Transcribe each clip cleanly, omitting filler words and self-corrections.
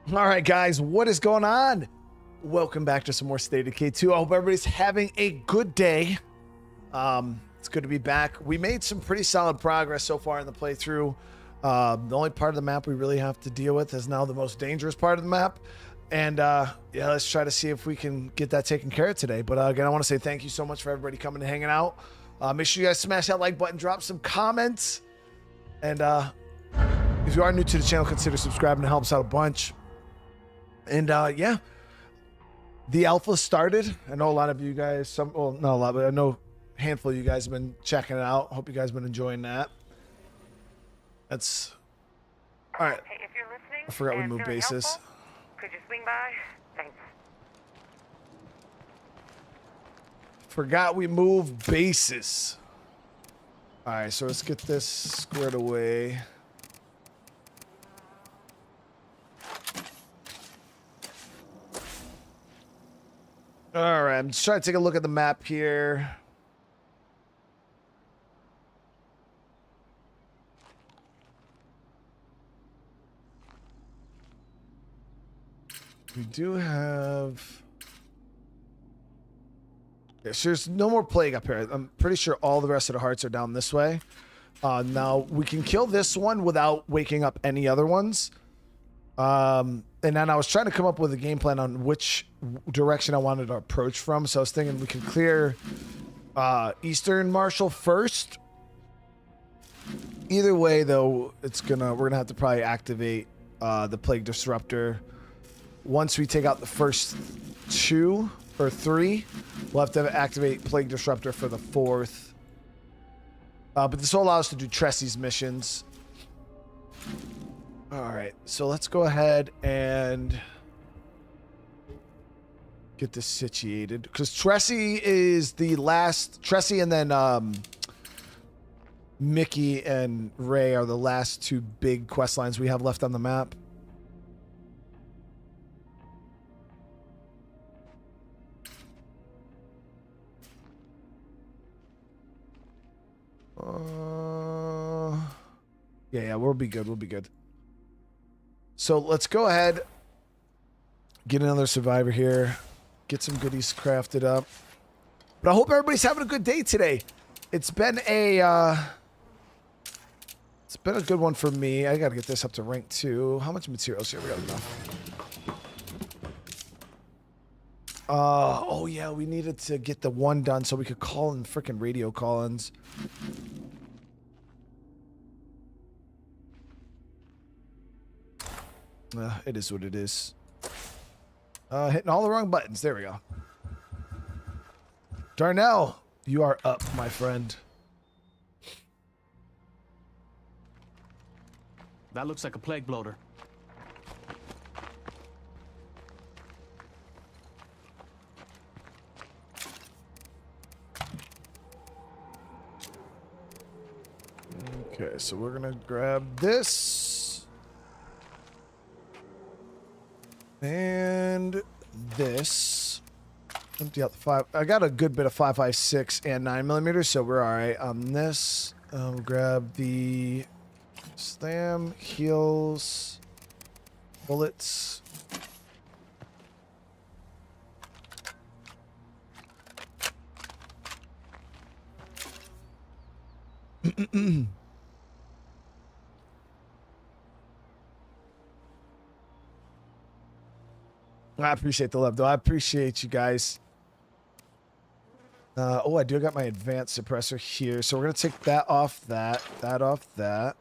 All right, guys, what is going on? Welcome back to some more State of Decay 2. I hope everybody's having a good day. It's good to be back. We made some pretty solid progress so far in the playthrough. The only part of the map we really have to deal with is now the most dangerous part of the map. And yeah, let's try to see if we can get that taken care of today. But again, I want to say thank you so much for everybody coming and hanging out. Make sure you guys smash that like button, drop some comments. And if you are new to the channel, consider subscribing. It helps out a bunch. And yeah, the alpha started. I know a lot of you guys, well, not a lot, but I know a handful of you guys have been checking it out. Hope you guys have been enjoying that. That's all right. Hey, if you're listening, I forgot we moved bases. Helpful, could you swing by? Thanks. Forgot we moved bases. All right, so let's get this squared away. All right, I'm just trying to take a look at the map here. We do have... Yes, there's no more plague up here. I'm pretty sure all the rest of the hearts are down this way. Now, we can kill this one without waking up any other ones. And then I was trying to come up with a game plan on which direction I wanted to approach from. So I was thinking we can clear Eastern Marshall first. Either way, though, we're gonna have to probably activate the Plague Disruptor. Once we take out the first 2 or 3, we'll have to activate Plague Disruptor for the 4th. But this will allow us to do Tressy's missions. All right, so let's go ahead and get this situated, because Tressy is the last. Tressy and then Mickey and Ray are the last 2 big quest lines we have left on the map. Yeah, we'll be good. We'll be good. So let's go ahead, get another survivor here, get some goodies crafted up. But I hope everybody's having a good day today. It's been a good one for me. I gotta get this up to rank 2. How much materials here? We got enough. Oh yeah, we needed to get the 1 done so we could call in freaking radio call-ins. It is what it is. Hitting all the wrong buttons. There we go. Darnell, you are up, my friend. That looks like a plague bloater. Okay, so we're gonna grab this. And this. Empty out the 5. I got a good bit of 5.56 and 9mm, so we're all right on this. We'll grab the slam, heals, bullets. I appreciate the love, though. I appreciate you guys. Oh, I do got my advanced suppressor here. So we're going to take that off that off that.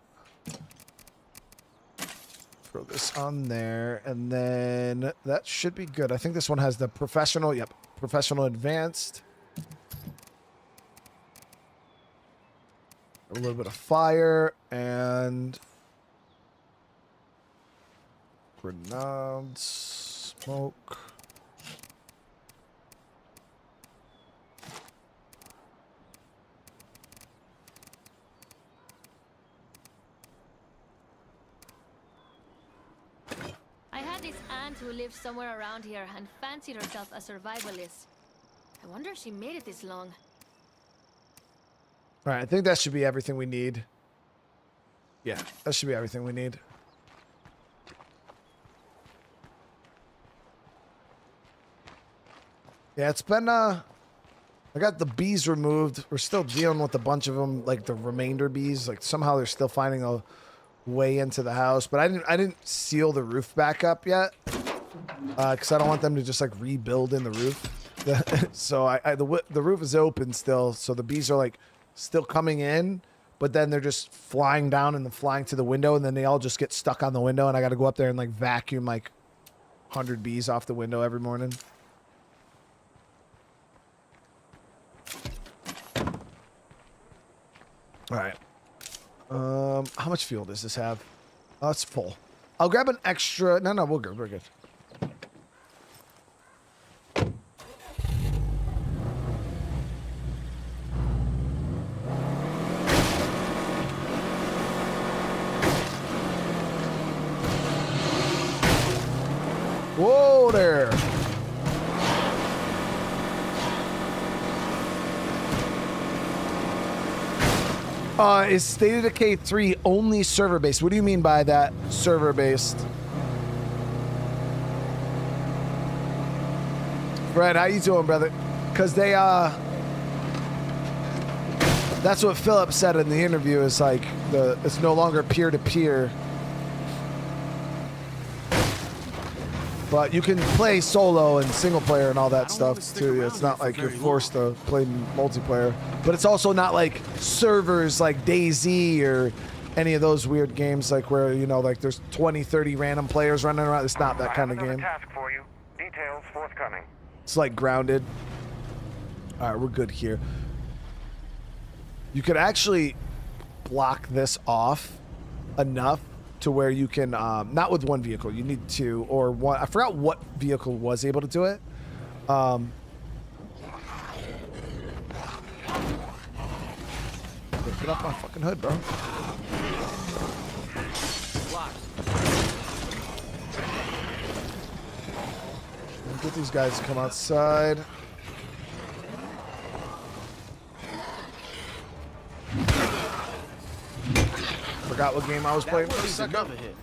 Throw this on there. And then that should be good. I think this one has the professional. Yep. Professional advanced. A little bit of fire and grenades. Smoke. I had this aunt who lived somewhere around here and fancied herself a survivalist. I wonder if she made it this long. All right, I think that should be everything we need. Yeah, that should be everything we need. Yeah, it's been I got the bees removed. We're still dealing with a bunch of them, like the remainder bees. Like somehow they're still finding a way into the house, but I didn't seal the roof back up yet because I don't want them to just like rebuild in the roof. So the roof is open still, so the bees are like still coming in, but then they're just flying down and then flying to the window, and then they all just get stuck on the window, and I got to go up there and like vacuum like 100 bees off the window every morning. All right. How much fuel does this have? Oh, it's full. I'll grab an extra. No, we're good. We're good. Whoa there. Is State of Decay 3 only server-based? What do you mean by that, server-based? Fred, how you doing, brother? Because they, that's what Philip said in the interview, is like, it's no longer peer-to-peer. But you can play solo and single player and all that stuff too. It's not like you're forced to play multiplayer. But it's also not like servers like DayZ or any of those weird games like where, you know, like there's 20, 30 random players running around. It's not that kind of game. Task for you. Details forthcoming. It's like Grounded. All right, we're good here. You could actually block this off enough to where you can, not with one vehicle, you need two or one. I forgot what vehicle was able to do it. Get off my fucking hood, bro. Get these guys to come outside. Forgot what game I was playing for a second. Another hit.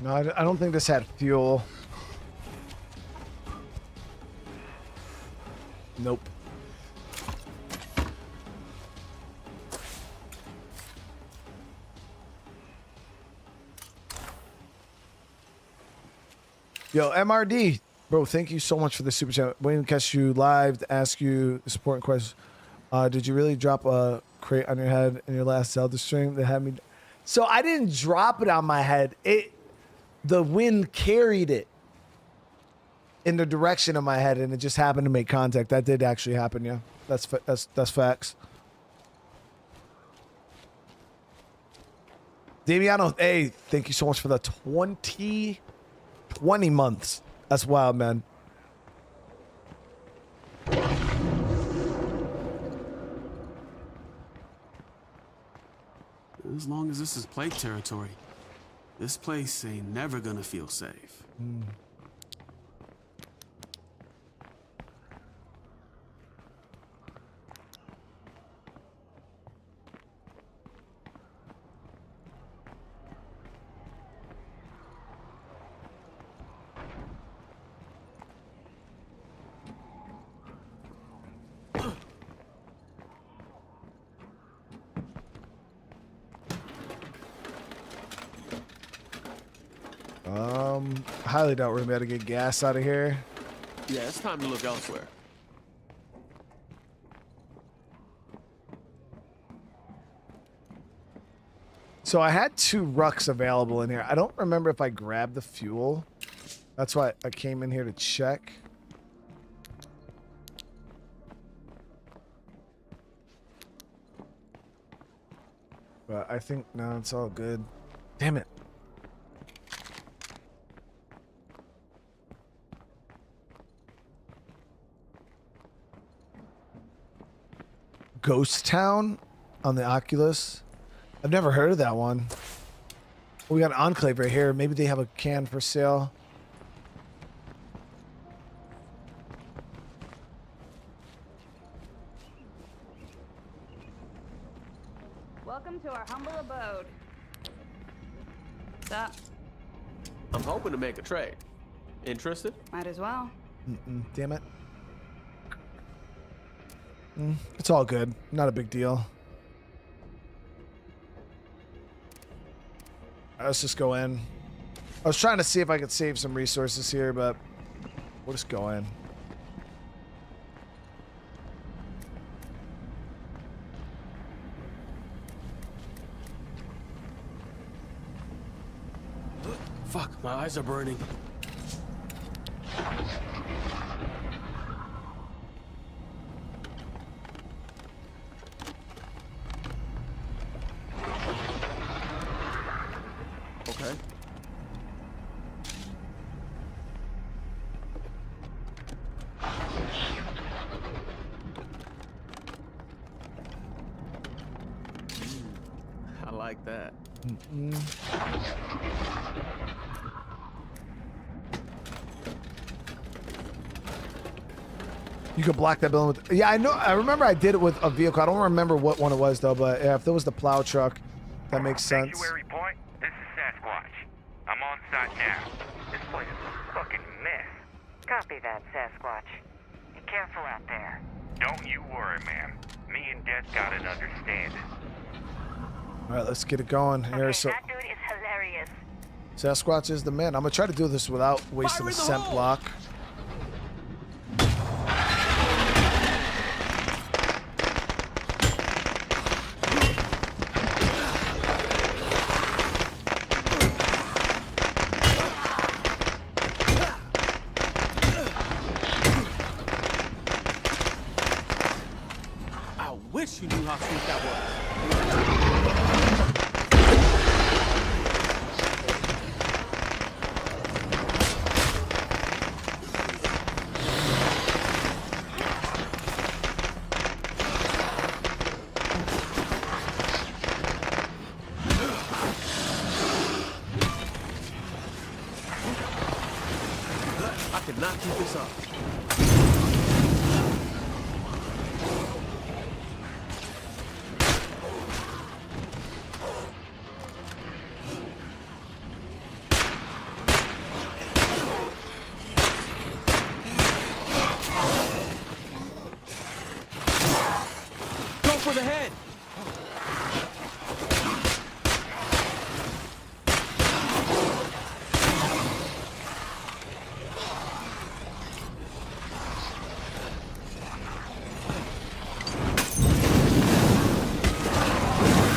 No, I don't think this had fuel. Nope. Yo, MRD. Bro, thank you so much for the super chat. Waiting to catch you live to ask you this important question. Did you really drop a crate on your head in your last Zelda stream that had me? So I didn't drop it on my head. The wind carried it in the direction of my head, and it just happened to make contact. That did actually happen, yeah. That's facts. Damiano, hey, thank you so much for the 20 months. That's wild, man. As long as this is plague territory, this place ain't never gonna feel safe. Highly doubt we're gonna be able to get gas out of here. Yeah, it's time to look elsewhere. So I had 2 rucks available in here. I don't remember if I grabbed the fuel. That's why I came in here to check. But I think, no, it's all good. Damn it. Ghost Town on the Oculus. I've never heard of that one. We got an Enclave right here. Maybe they have a can for sale. Welcome to our humble abode. What's up? I'm hoping to make a trade. Interested? Might as well. Damn it. It's all good. Not a big deal. All right, let's just go in. I was trying to see if I could save some resources here, but we'll just go in. Fuck, my eyes are burning. Okay. I like that. You could block that building with... Yeah, I know. I remember I did it with a vehicle. I don't remember what one it was, though. But yeah, if there was the plow truck, that makes sense. Sanctuary Point, this is Sasquatch. I'm on site now. This place is a fucking mess. Copy that, Sasquatch. Be careful out there. Don't you worry, ma'am. Me and Death got it understanding. All right, let's get it going here. Okay, So that dude is hilarious. Sasquatch is the man. I'm going to try to do this without wasting a scent block. I wish you knew how sweet that was. I cannot keep this up. Go for the head!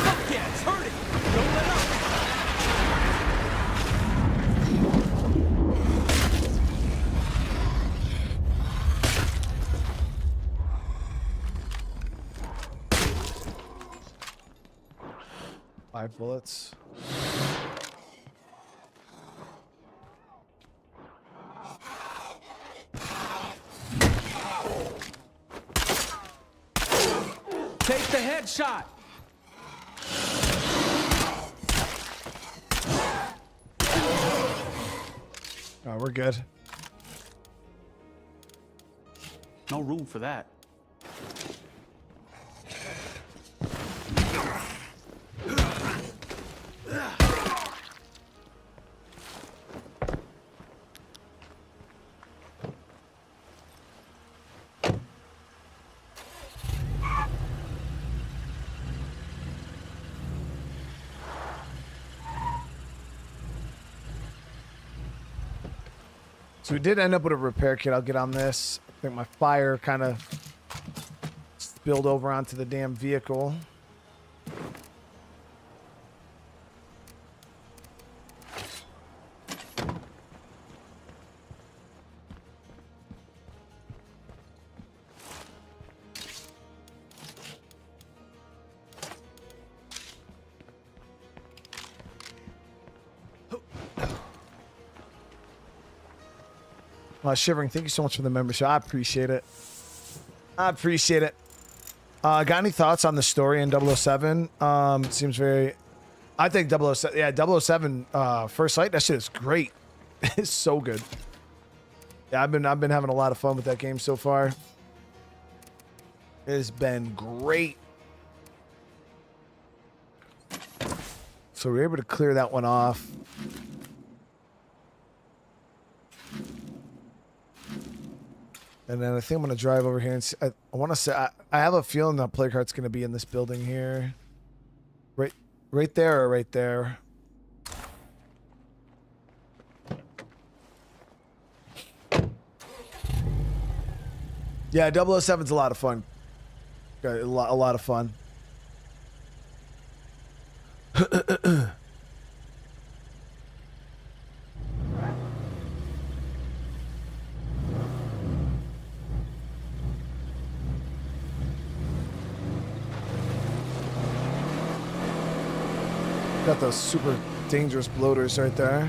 Fuck yeah, it's hurting! Don't let up! Five bullets. Take the headshot! Oh, we're good. No room for that. So we did end up with a repair kit. I'll get on this. I think my fire kind of spilled over onto the damn vehicle. Shivering, thank you so much for the membership. I appreciate it. I appreciate it. Got any thoughts on the story in 007? Seems very... I think 007... Yeah, 007 First Light, that shit is great. It's so good. Yeah, I've been having a lot of fun with that game so far. It has been great. So we're able to clear that one off. And then I think I'm going to drive over here and see, I want to say, I have a feeling that play cart's going to be in this building here. Right there or right there. Yeah, 007's a lot of fun. Got a lot of fun. Got those super dangerous bloaters right there.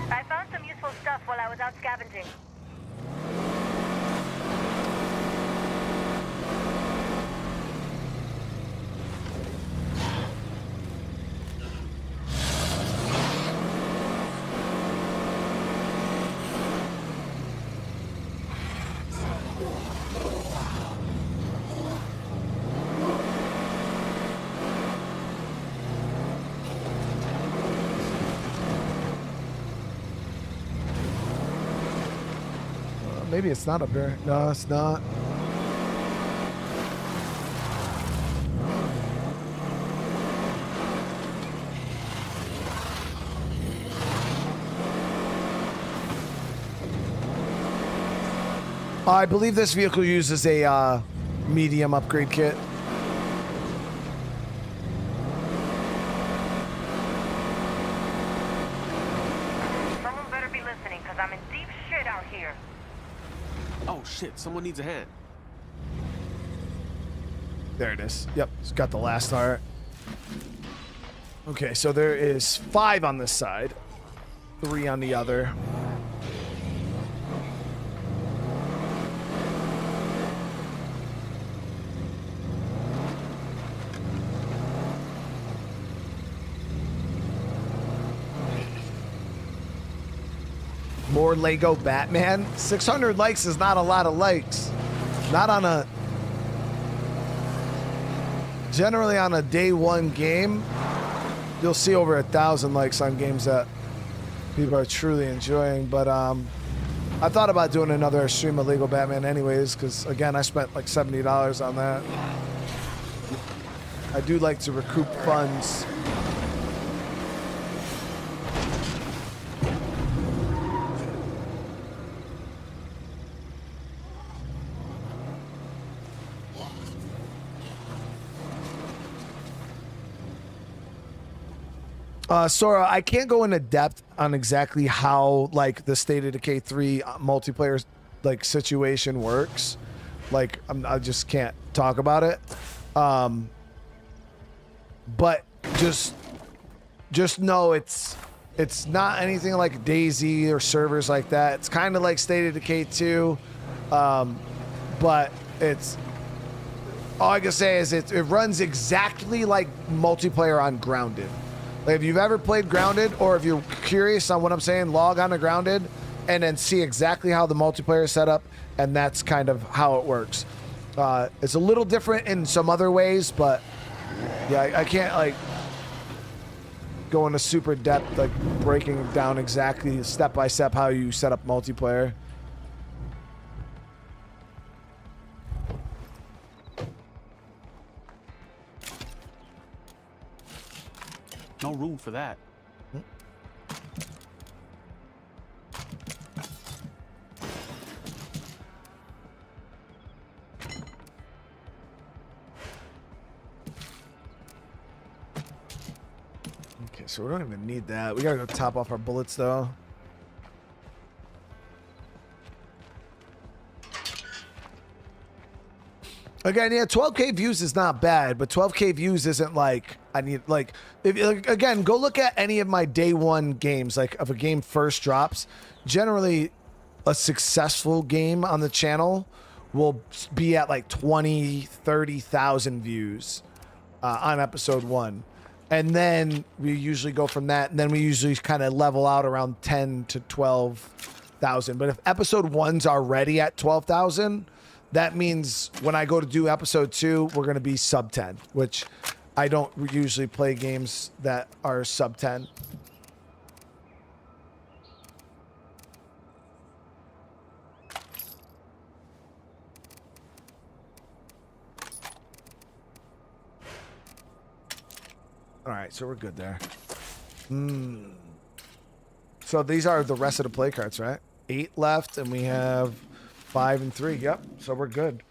I found some useful stuff while I was out scavenging. Maybe it's not up there. No, it's not. I believe this vehicle uses a medium upgrade kit. Someone better be listening, because I'm in deep shit out here. Oh shit, someone needs a hand. There it is. Yep, it's got the last art. Okay, so there is 5 on this side, 3 on the other. More Lego Batman. 600 likes is not a lot of likes. Not on a... Generally on a day one game, you'll see over 1,000 likes on games that people are truly enjoying. But I thought about doing another stream of Lego Batman anyways, because again, I spent like $70 on that. I do like to recoup funds. Sora, I can't go into depth on exactly how like the State of Decay 3 multiplayer like situation works. Like I just can't talk about it. But just know it's not anything like DayZ or servers like that. It's kind of like State of Decay 2, but it's all I can say is it runs exactly like multiplayer on Grounded. Like if you've ever played Grounded, or if you're curious on what I'm saying, log on to Grounded and then see exactly how the multiplayer is set up, and that's kind of how it works. It's a little different in some other ways, but yeah, I can't like go into super depth, like breaking down exactly step by step how you set up multiplayer. No room for that. Okay, so we don't even need that. We gotta go top off our bullets though. Again, yeah, 12K views is not bad, but 12K views isn't like I need like if like, again, go look at any of my day one games. Like if a game first drops, generally a successful game on the channel will be at like 20, 30,000 views on episode 1. And then we usually go from that, and then we usually kind of level out around 10 to 12,000. But if episode 1's already at 12,000, that means when I go to do episode 2, we're going to be sub 10, which I don't usually play games that are sub 10. All right, so we're good there. So these are the rest of the play cards, right? 8 left, and we have 5 and 3. Yep, so we're good.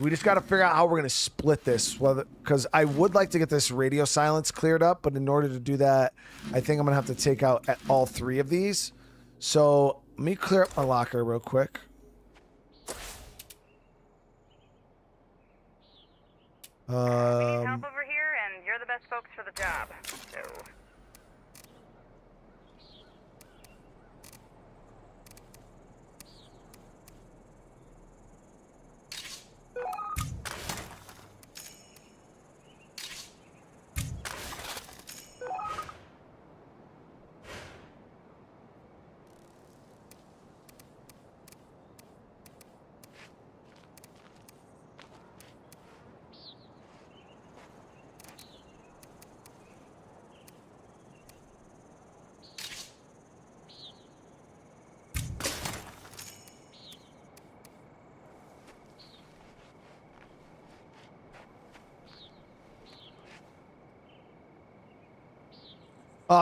We just got to figure out how we're going to split this. Whether, because I would like to get this radio silence cleared up, but in order to do that, I think I'm going to have to take out all 3 of these. So let me clear up my locker real quick. Need help over here, and you're the best folks for the job. So.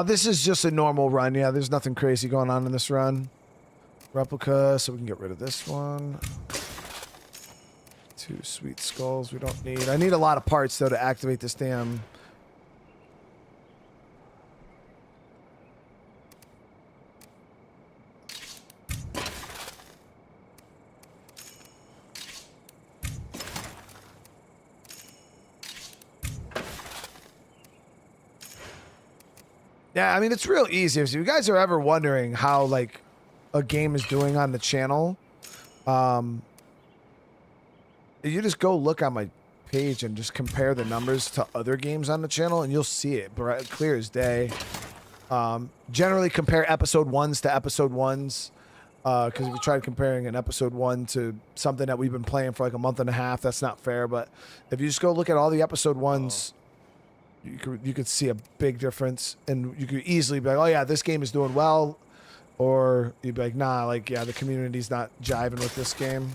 This is just a normal run. Yeah, there's nothing crazy going on in this run. Replica, so we can get rid of this one. 2 sweet skulls we don't need. I need a lot of parts, though, to activate this damn... Yeah, I mean, it's real easy. If you guys are ever wondering how, like, a game is doing on the channel, you just go look on my page and just compare the numbers to other games on the channel, and you'll see it clear as day. Generally compare episode 1s to episode 1s, because if you tried comparing an episode 1 to something that we've been playing for like a month and a half, that's not fair. But if you just go look at all the episode 1s, you could see a big difference, and you could easily be like, oh yeah, this game is doing well, or you'd be like, nah, like, yeah, the community's not jiving with this game.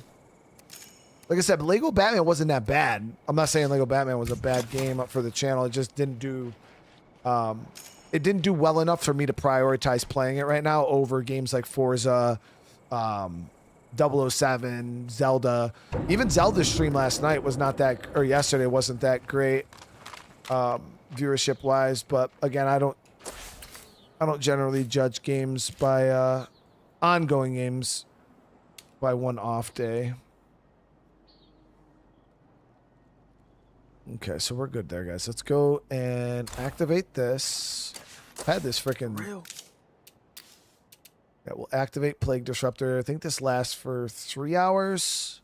Like I said, Lego Batman wasn't that bad. I'm not saying Lego Batman was a bad game up for the channel. It just didn't do well enough for me to prioritize playing it right now over games like Forza, 007, Zelda. Even Zelda's stream last night was not that, or yesterday wasn't that great. Viewership wise, but again, I don't generally judge games by ongoing games by one off day. Okay, so we're good there, guys. Let's go and activate this. I've had this freaking real. Yeah, we'll activate Plague Disruptor. I think this lasts for 3 hours,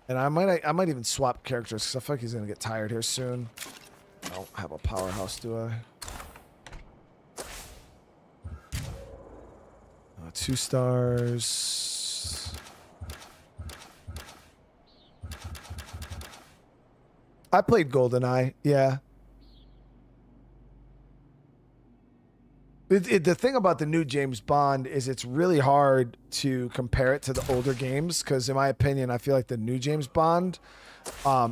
and I might even swap characters because I feel like he's gonna get tired here soon. I don't have a powerhouse, do I? 2 stars. I played GoldenEye, yeah. The thing about the new James Bond is it's really hard to compare it to the older games because, in my opinion, I feel like the new James Bond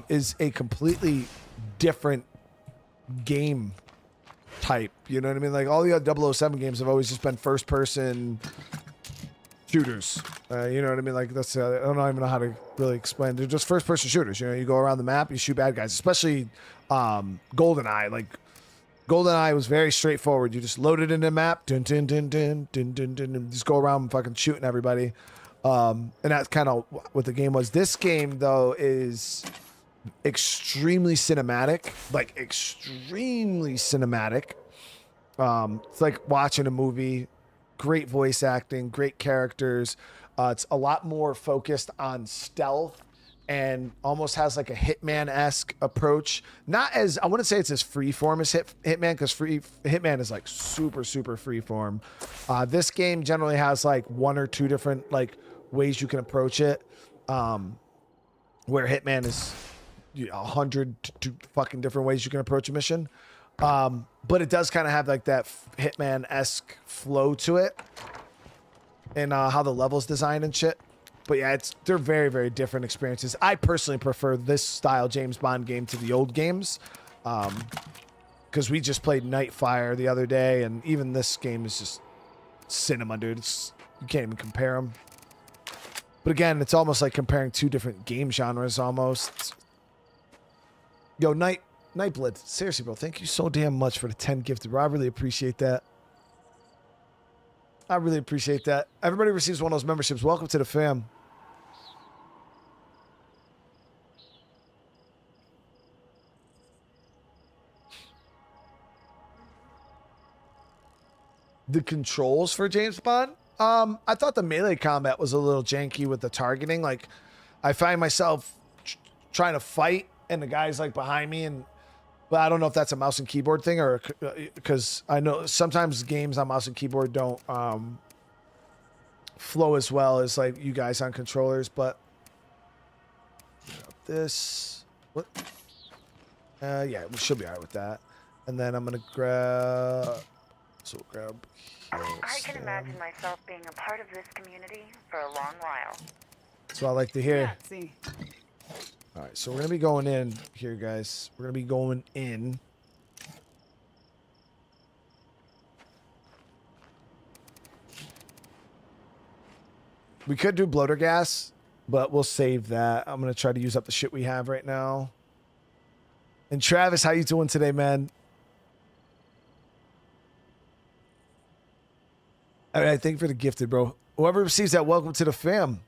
is a completely different game type. You know what I mean? Like all the other 007 games have always just been first-person shooters. You know what I mean? Like that's I don't even know how to really explain. They're just first-person shooters. You know, you go around the map, you shoot bad guys. Especially GoldenEye. Like GoldenEye was very straightforward. You just load it in the map, dun, dun, dun, dun, dun, dun, dun, dun, just go around and fucking shooting everybody. And that's kind of what the game was. This game though is extremely cinematic, like extremely cinematic. It's like watching a movie. Great voice acting, great characters. It's a lot more focused on stealth and almost has like a Hitman-esque approach. Not as, I wouldn't say it's as freeform as Hitman, because Hitman is like super, super freeform. This game generally has like one or two different like ways you can approach it. Where Hitman is 100 to fucking different ways you can approach a mission. But it does kind of have like that Hitman-esque flow to it, and how the level's designed and shit. But yeah, they're very, very different experiences. I personally prefer this style James Bond game to the old games, because we just played Nightfire the other day, and even this game is just cinema, dude. You can't even compare them. But again, it's almost like comparing two different game genres almost. Yo, Nightblood, seriously, bro, thank you so damn much for the 10 gifted, bro. I really appreciate that. I really appreciate that. Everybody receives one of those memberships. Welcome to the fam. The controls for James Bond? I thought the melee combat was a little janky with the targeting. Like, I find myself trying to fight, and the guy's like behind me, but I don't know if that's a mouse and keyboard thing, or because I know sometimes games on mouse and keyboard don't flow as well as like you guys on controllers. But this, what? Yeah, we should be alright with that. And then I'm gonna grab. So we'll grab. I can imagine myself being a part of this community for a long while. That's what I like to hear. Yeah, see. All right, so we're gonna be going in here, guys. We're gonna be going in. We could do bloater gas, but we'll save that. I'm gonna try to use up the shit we have right now. And Travis, how you doing today, man? All right, thank you for the gifted, bro. Whoever receives that, welcome to the fam.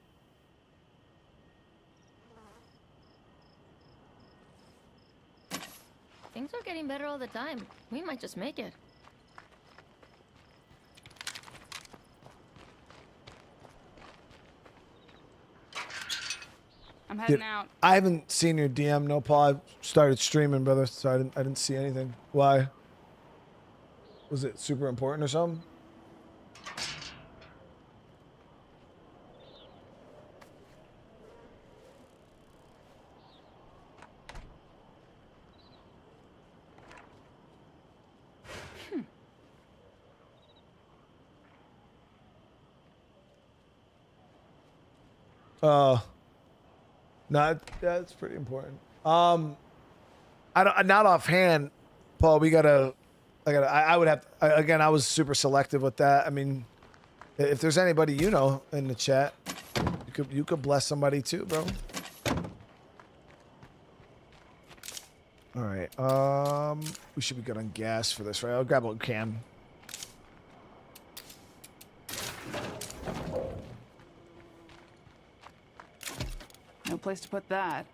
Things are getting better all the time. We might just make it. I'm heading out. I haven't seen your DM, no, Paul. I started streaming, brother, so I didn't see anything. Why? Was it super important or something? No, that's pretty important. I don't, not offhand, Paul. I would have. Again, I was super selective with that. I mean, if there's anybody you know in the chat, you could bless somebody too, bro. All right. We should be good on gas for this, right? I'll grab what we can. No place to put that.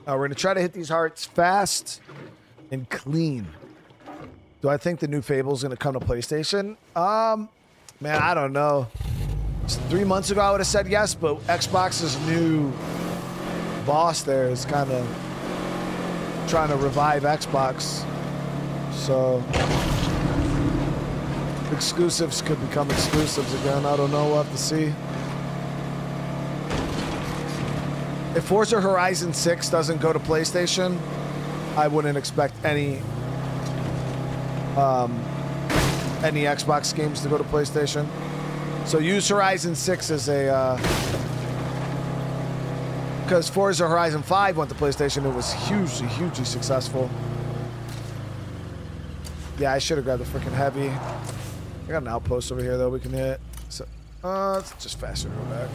We're going to try to hit these hearts fast and clean. Do I think the new Fable's going to come to PlayStation? Man, I don't know. 3 months ago, I would have said yes, but Xbox's new boss there is kind of trying to revive Xbox. So exclusives could become exclusives again. I don't know. We'll have to see. If Forza Horizon 6 doesn't go to PlayStation, I wouldn't expect any Xbox games to go to PlayStation. So use Horizon 6 as a... because Forza Horizon 5 went to PlayStation. It was hugely, hugely successful. Yeah, I should have grabbed the freaking heavy. I got an outpost over here, though, we can hit. So, it's just faster to go back.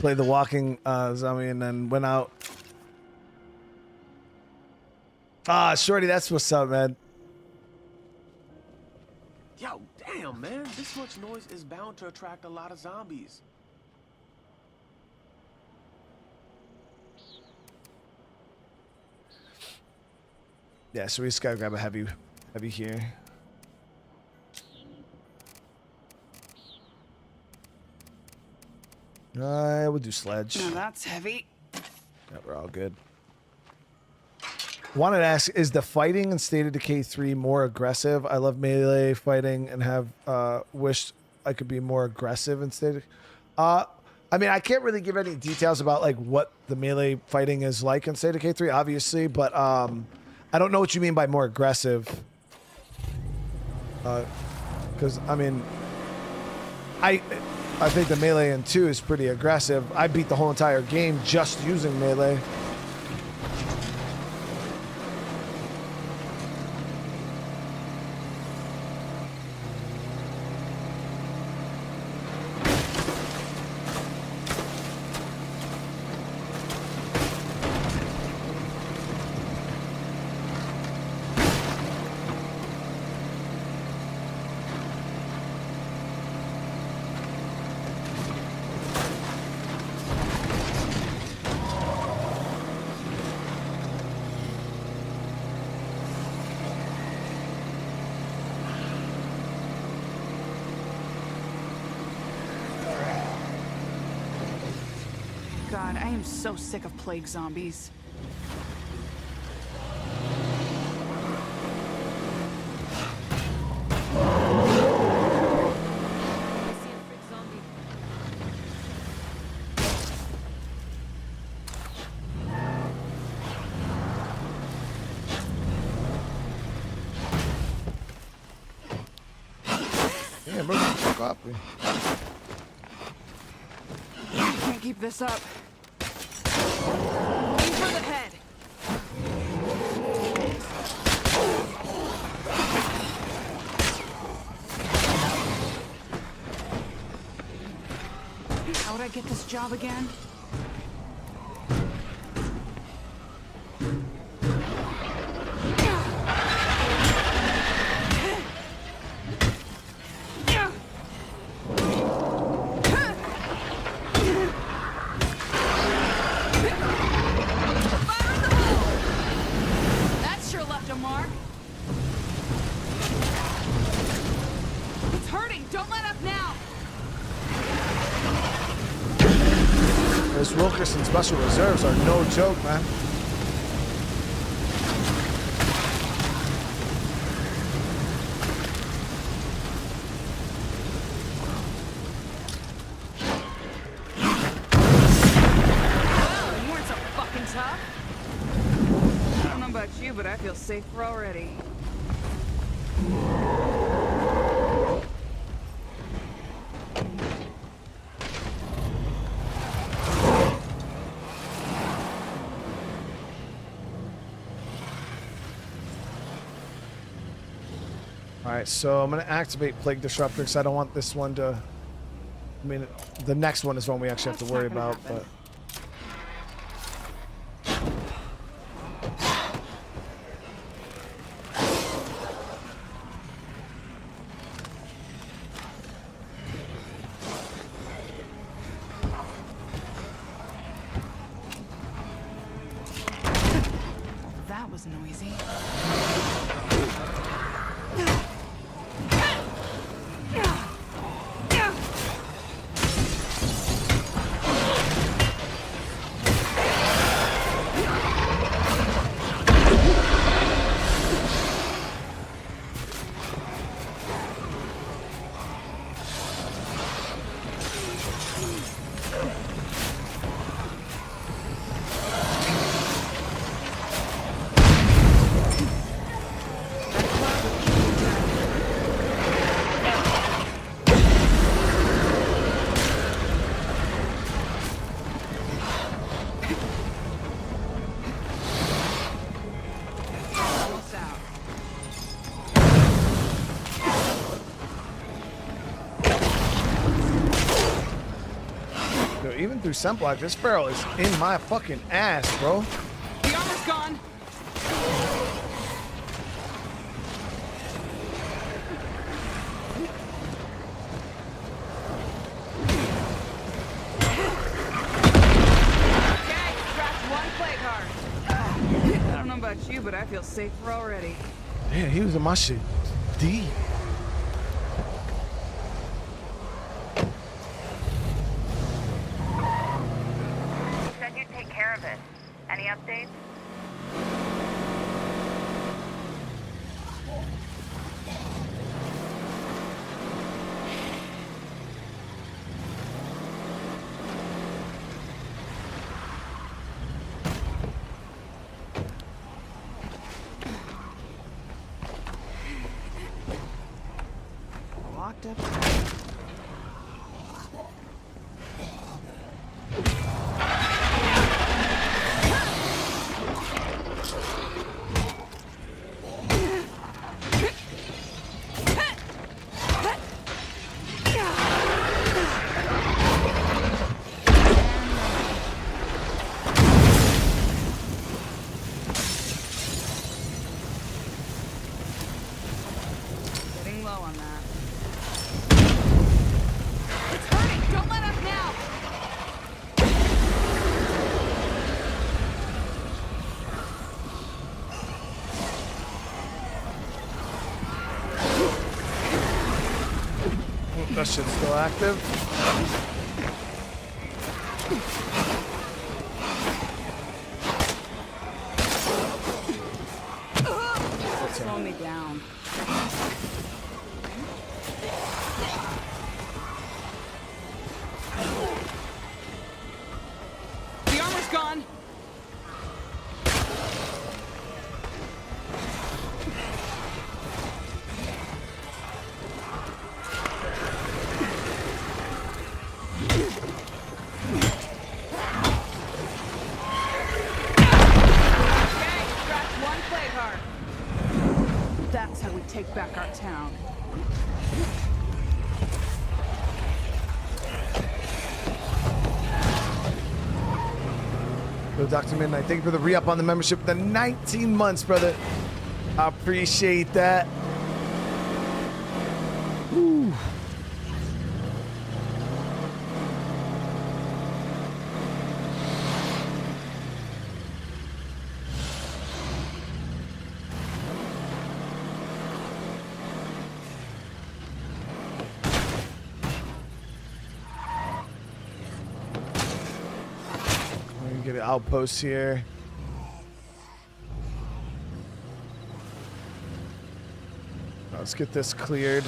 played the walking zombie and then went out. Ah, Shorty, that's what's up, man. Yo, damn, man. This much noise is bound to attract a lot of zombies. Yeah, so we just gotta grab a heavy here. We'll do sledge. Now that's heavy. Yeah, we're all good. Wanted to ask, is the fighting in State of Decay 3 more aggressive? I love melee fighting and have wished I could be more aggressive in State of... I mean, I can't really give any details about like what the melee fighting is like in State of Decay 3, obviously, but I don't know what you mean by more aggressive. Because, I mean, I think the melee in 2 is pretty aggressive. I beat the whole entire game just using melee. God, I am so sick of plague zombies. Yeah, bro, fuck off. I can't keep this up. Aim for the head. How would I get this job again? Wilkerson's special reserves are no joke, man. Well, you weren't so fucking tough. I don't know about you, but I feel safer already. Alright, so I'm going to activate Plague Disruptor because I don't want this one to... I mean, the next one is one we actually have to worry about, but... That was noisy. Yo, even through sunblock, this barrel is in my fucking ass, bro. The armor's gone. Okay, scratch one play card. I don't know about you, but I feel safer already. Man, he was in my shit deep. Said you'd take care of it. Any updates? Locked up. Getting low on that. It's hurting! Don't let up now! Oh, that shit's still active. Slow me down. The armor's gone. Okay, scratch one play card. That's how we take back our town. Yo, Dr. Midnight, thank you for the re-up on the membership. The 19 months, brother. I appreciate that. Whew. Get an outpost here. Let's get this cleared.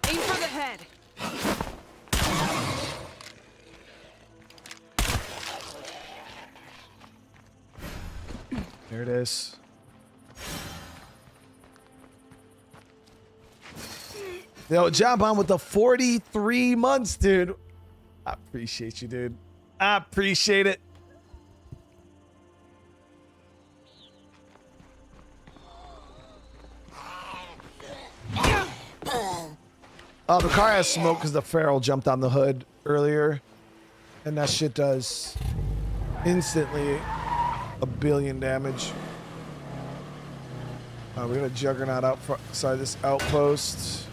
Aim for the head. There it is. Yo, job on with the 43 months, dude. I appreciate you, dude. I appreciate it. Oh, the car has smoke because the feral jumped on the hood earlier. And that shit does instantly a billion damage. We got a juggernaut outside this outpost.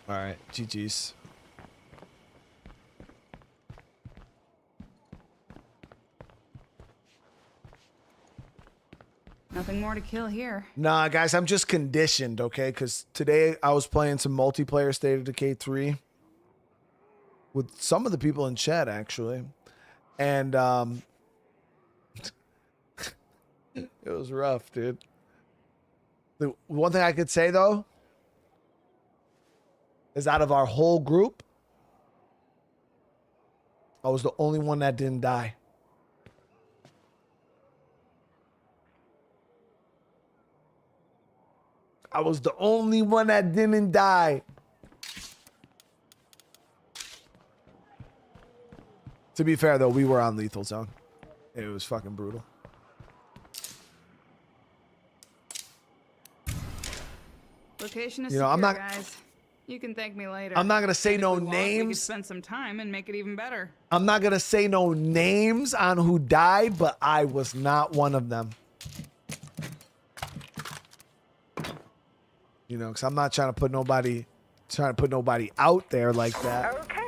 All right, GG's. Nothing more to kill here. Nah, guys, I'm just conditioned, okay? Because today I was playing some multiplayer State of Decay 3 with some of the people in chat, actually. And it was rough, dude. The one thing I could say, though, is out of our whole group, I was the only one that didn't die. I was the only one that didn't die. To be fair, though, we were on lethal zone. It was fucking brutal. Location is You know, secure, I'm not- guys. You can thank me later. I'm not going to say no If we want, We could names. spend some time and make it even better. I'm not going to say no names on who died, but I was not one of them. You know, because I'm not trying to put nobody out there like that. Okay,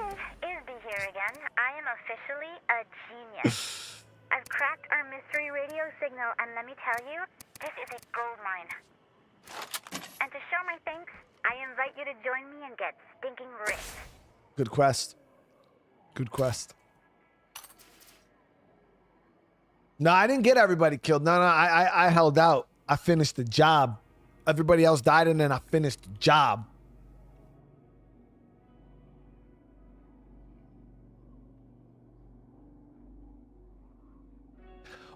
Isby here again. I am officially a genius. I've cracked our mystery radio signal, and let me tell you, this is a gold mine. And to show my thanks, I invite you to join me and get stinking rich. Good quest. Good quest. No, I didn't get everybody killed. No, I held out. I finished the job. Everybody else died, and then I finished the job.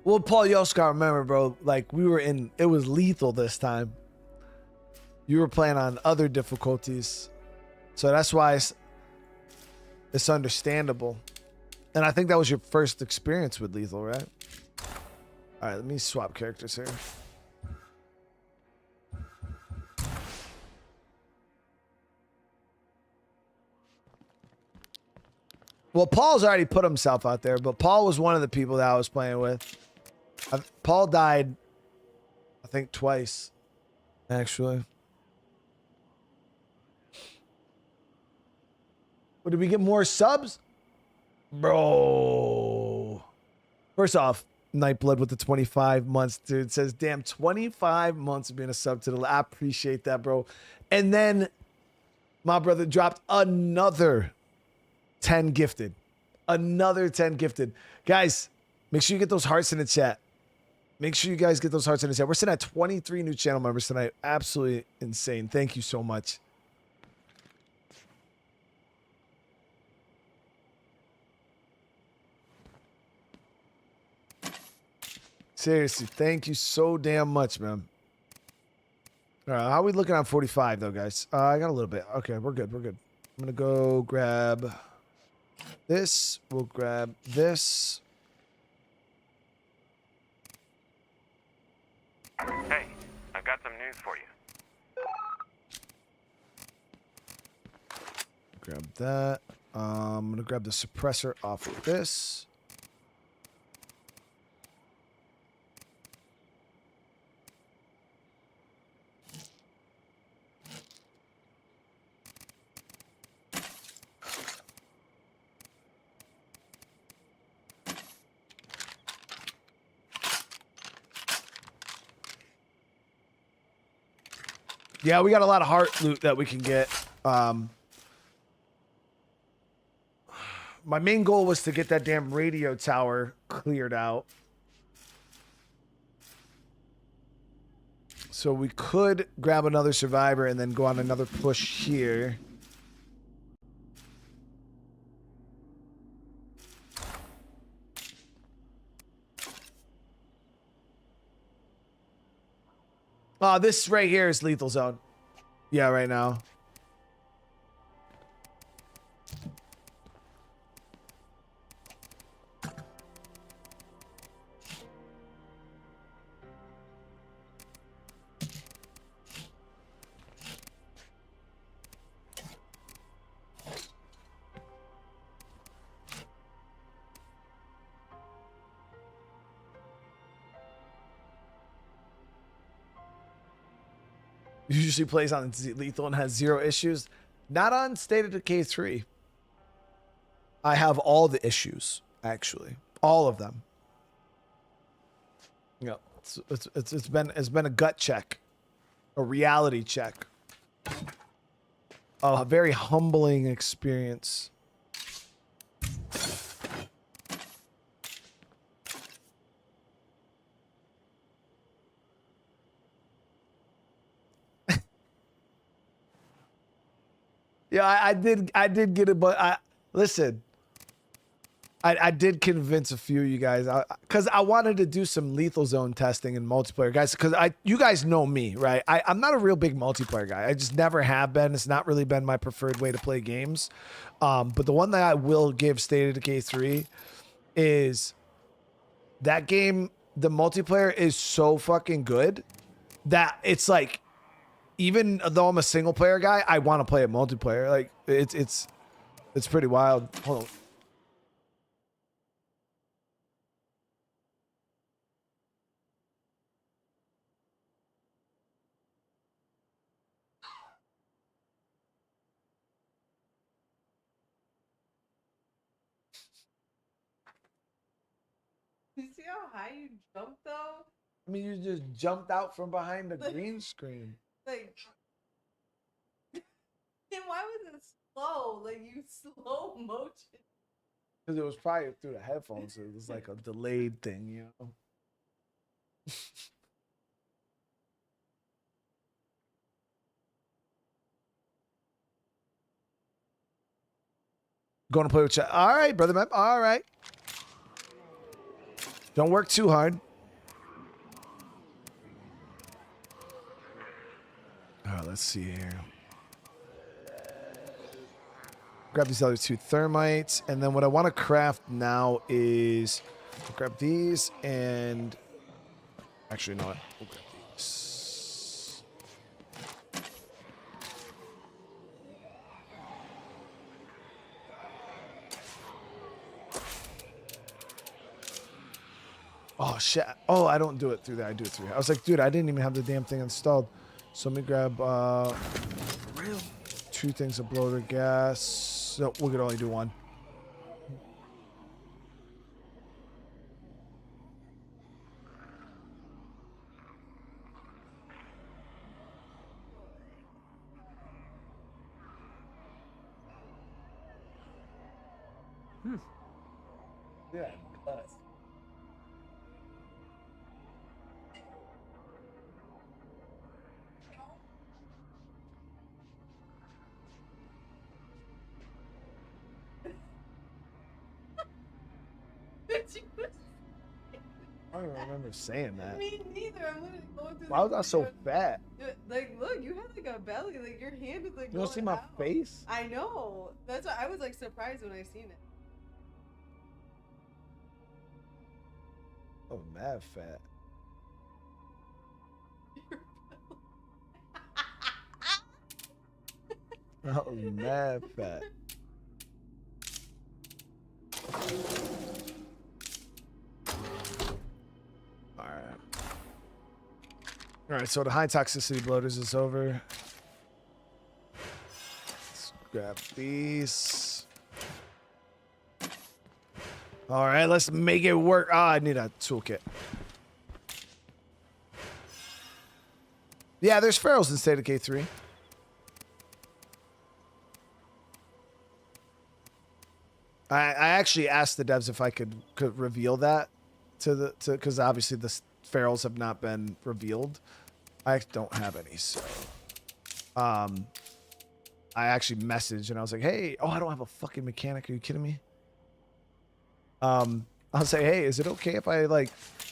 Well, Paul, you also gotta remember, bro, like it was lethal this time. You were playing on other difficulties. So that's why it's understandable. And I think that was your first experience with lethal, right? All right, let me swap characters here. Well, Paul's already put himself out there, but Paul was one of the people that I was playing with. Paul died, I think, twice, actually. Well, did we get more subs? Bro. First off, Nightblood with the 25 months, dude. Says, damn, 25 months of being a sub to the... I appreciate that, bro. And then my brother dropped another 10 gifted. Another 10 gifted. Guys, make sure you get those hearts in the chat. Make sure you guys get those hearts in the chat. We're sitting at 23 new channel members tonight. Absolutely insane. Thank you so much. Seriously, thank you so damn much, man. All right, how are we looking on 45, though, guys? I got a little bit. Okay, we're good. We're good. I'm going to go grab this. We'll grab this. Hey, I've got some news for you. Grab that. I'm going to grab the suppressor off of this. Yeah, we got a lot of heart loot that we can get. My main goal was to get that damn radio tower cleared out. So we could grab another survivor and then go on another push here. Oh, this right here is lethal zone. Yeah, right now. Usually plays on lethal and has 0 issues. Not on State of Decay 3. I have all the issues, actually. All of them. Yeah, it's been a gut check. A reality check. Oh, a very humbling experience. Yeah, I did get it, but listen. I did convince a few of you guys because I wanted to do some lethal zone testing in multiplayer, guys. Because you guys know me, right? I'm not a real big multiplayer guy. I just never have been. It's not really been my preferred way to play games. But the one that I will give State of Decay 3 is that game. The multiplayer is so fucking good that it's like, even though I'm a single player guy, I want to play a multiplayer. Like it's pretty wild. Hold on. You see how high you jumped though? I mean, you just jumped out from behind the green screen. Like, and why was it slow? Like, you slow motion. Because it was probably through the headphones. So it was like a delayed thing, you know? Going to play with chat. All right, brother man. All right. Don't work too hard. All right, let's see here. Grab these other 2 thermites. And then what I want to craft now is grab these and actually, no, we'll grab these. Oh, shit. Oh, I don't do it through there. I do it through here. I was like, dude, I didn't even have the damn thing installed. So let me grab 2 things of bloater gas. No, we could only do 1. Yeah, class. I don't remember saying that. Me neither. I'm literally going through. Why was I so fat? Like, look, you have like a belly. Like, your hand is like. You don't see my face? I know. That's why I was like surprised when I seen it. Oh, mad fat. Oh, mad fat. All right, so the high toxicity bloaters is over. Let's grab these. All right, let's make it work. Ah, I need a toolkit. Yeah, there's ferals in State of Decay 3. I actually asked the devs if I could reveal that because obviously the ferals have not been revealed. I don't have any, so I actually messaged and I was like, hey, oh, I don't have a fucking mechanic. Are you kidding me? I'll say, hey, is it okay if I like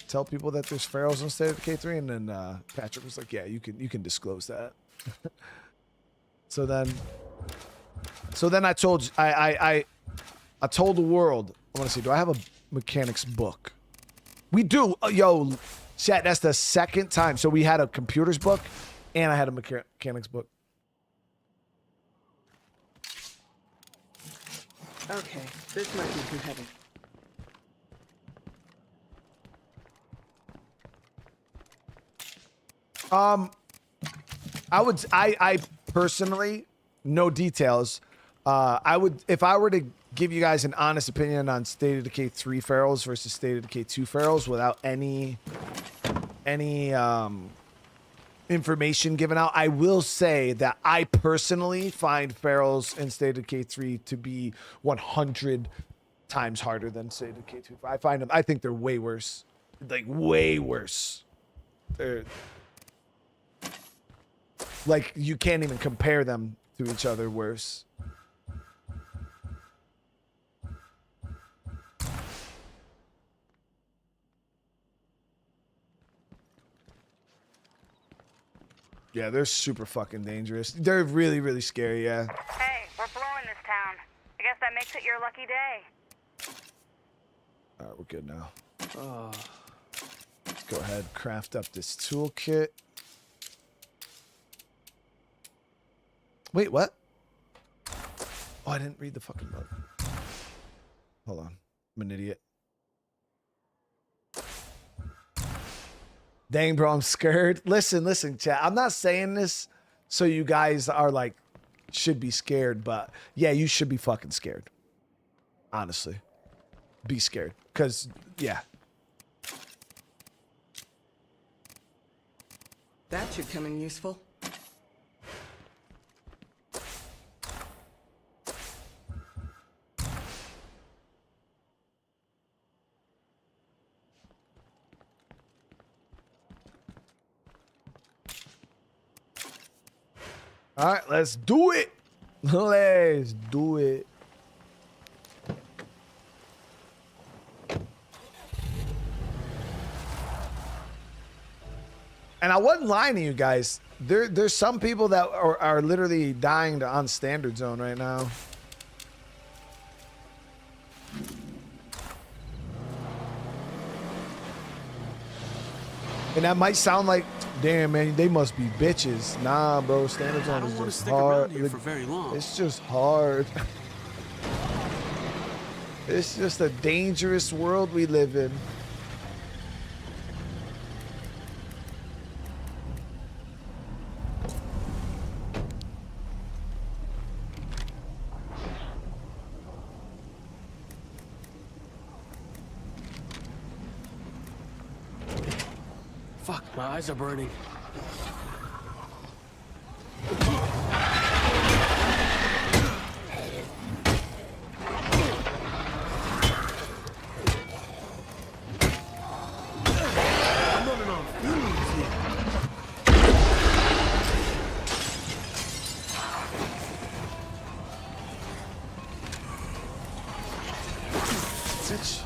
tell people that there's ferals in State of Decay 3? And then Patrick was like, yeah, you can disclose that. So then I told I told the world, I want to see, do I have a mechanics book? We do. Yo, chat, that's the second time. So we had a computers book and I had a mechanics book. Okay, this might be too heavy. I personally no details. I would, if I were to give you guys an honest opinion on State of Decay 3 ferals versus State of Decay 2 ferals without any information given out, I will say that I personally find ferals in State of Decay 3 to be 100 times harder than State of Decay 2. I think they're way worse. Like, way worse. They're like, you can't even compare them to each other worse. Yeah, they're super fucking dangerous. They're really, really scary, yeah. Hey, we're blowing this town. I guess that makes it your lucky day. All right, we're good now. Let's go ahead and craft up this toolkit. Wait, what? Oh, I didn't read the fucking book. Hold on. I'm an idiot. Dang, bro, I'm scared. Listen, chat. I'm not saying this so you guys are like, should be scared, but yeah, you should be fucking scared. Honestly. Be scared. Because, yeah. That should come in useful. All right, let's do it. Let's do it. And I wasn't lying to you guys. There's some people that are literally dying on standard zone right now. And that might sound like, damn, man, they must be bitches. Nah, bro, standard zone is just hard. Here for very long. It's just hard. It's just a dangerous world we live in. Fuck, my eyes are burning. I'm running on fumes here. It's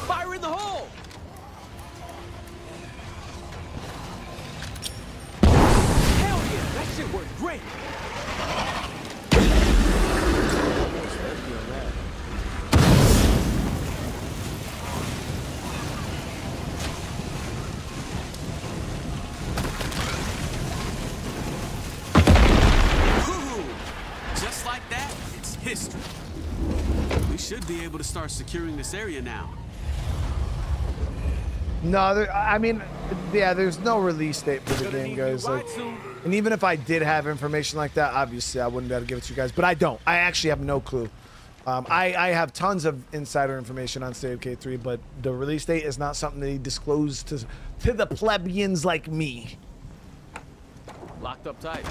Fire in the hole! Hell yeah, that shit worked great! Just like that, it's history. We should be able to start securing this area now. No, I mean, yeah, there's no release date for the game, guys. Like, and even if I did have information like that, obviously I wouldn't be able to give it to you guys. But I don't. I actually have no clue. I have tons of insider information on State of Decay 3, but the release date is not something they disclose to the plebeians like me. Locked up tight.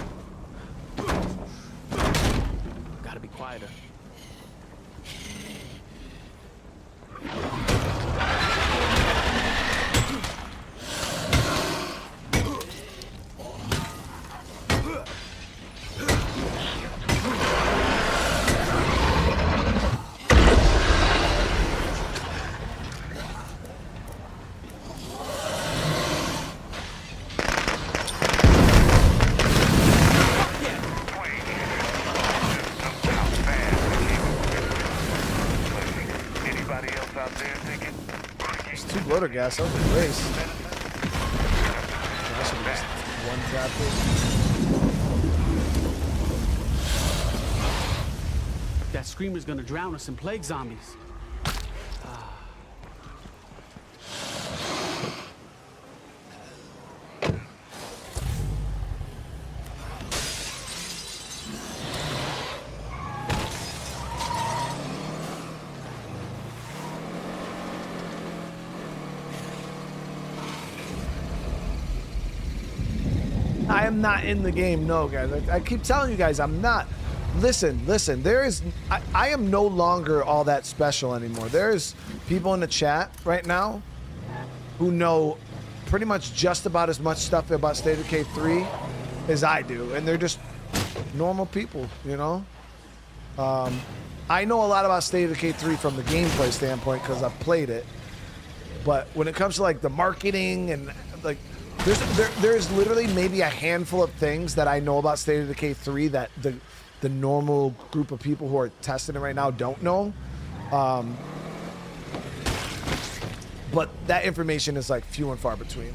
Gotta be quieter. It's 2 bloater gas. That was a waste. I should have just one tapped it. That screamer's gonna drown us in plague zombies. I am not in the game. No, guys. I keep telling you guys, I'm not. Listen. There is. I am no longer all that special anymore. There's people in the chat right now who know pretty much just about as much stuff about State of Decay 3 as I do, and they're just normal people, you know. I know a lot about State of Decay 3 from the gameplay standpoint because I've played it, but when it comes to like the marketing and like, there's literally maybe a handful of things that I know about State of Decay 3 that the normal group of people who are testing it right now don't know. But that information is like few and far between.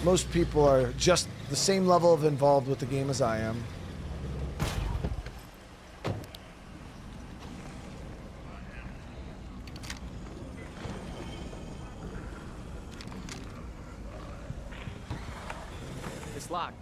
Most people are just the same level of involved with the game as I am. It's locked.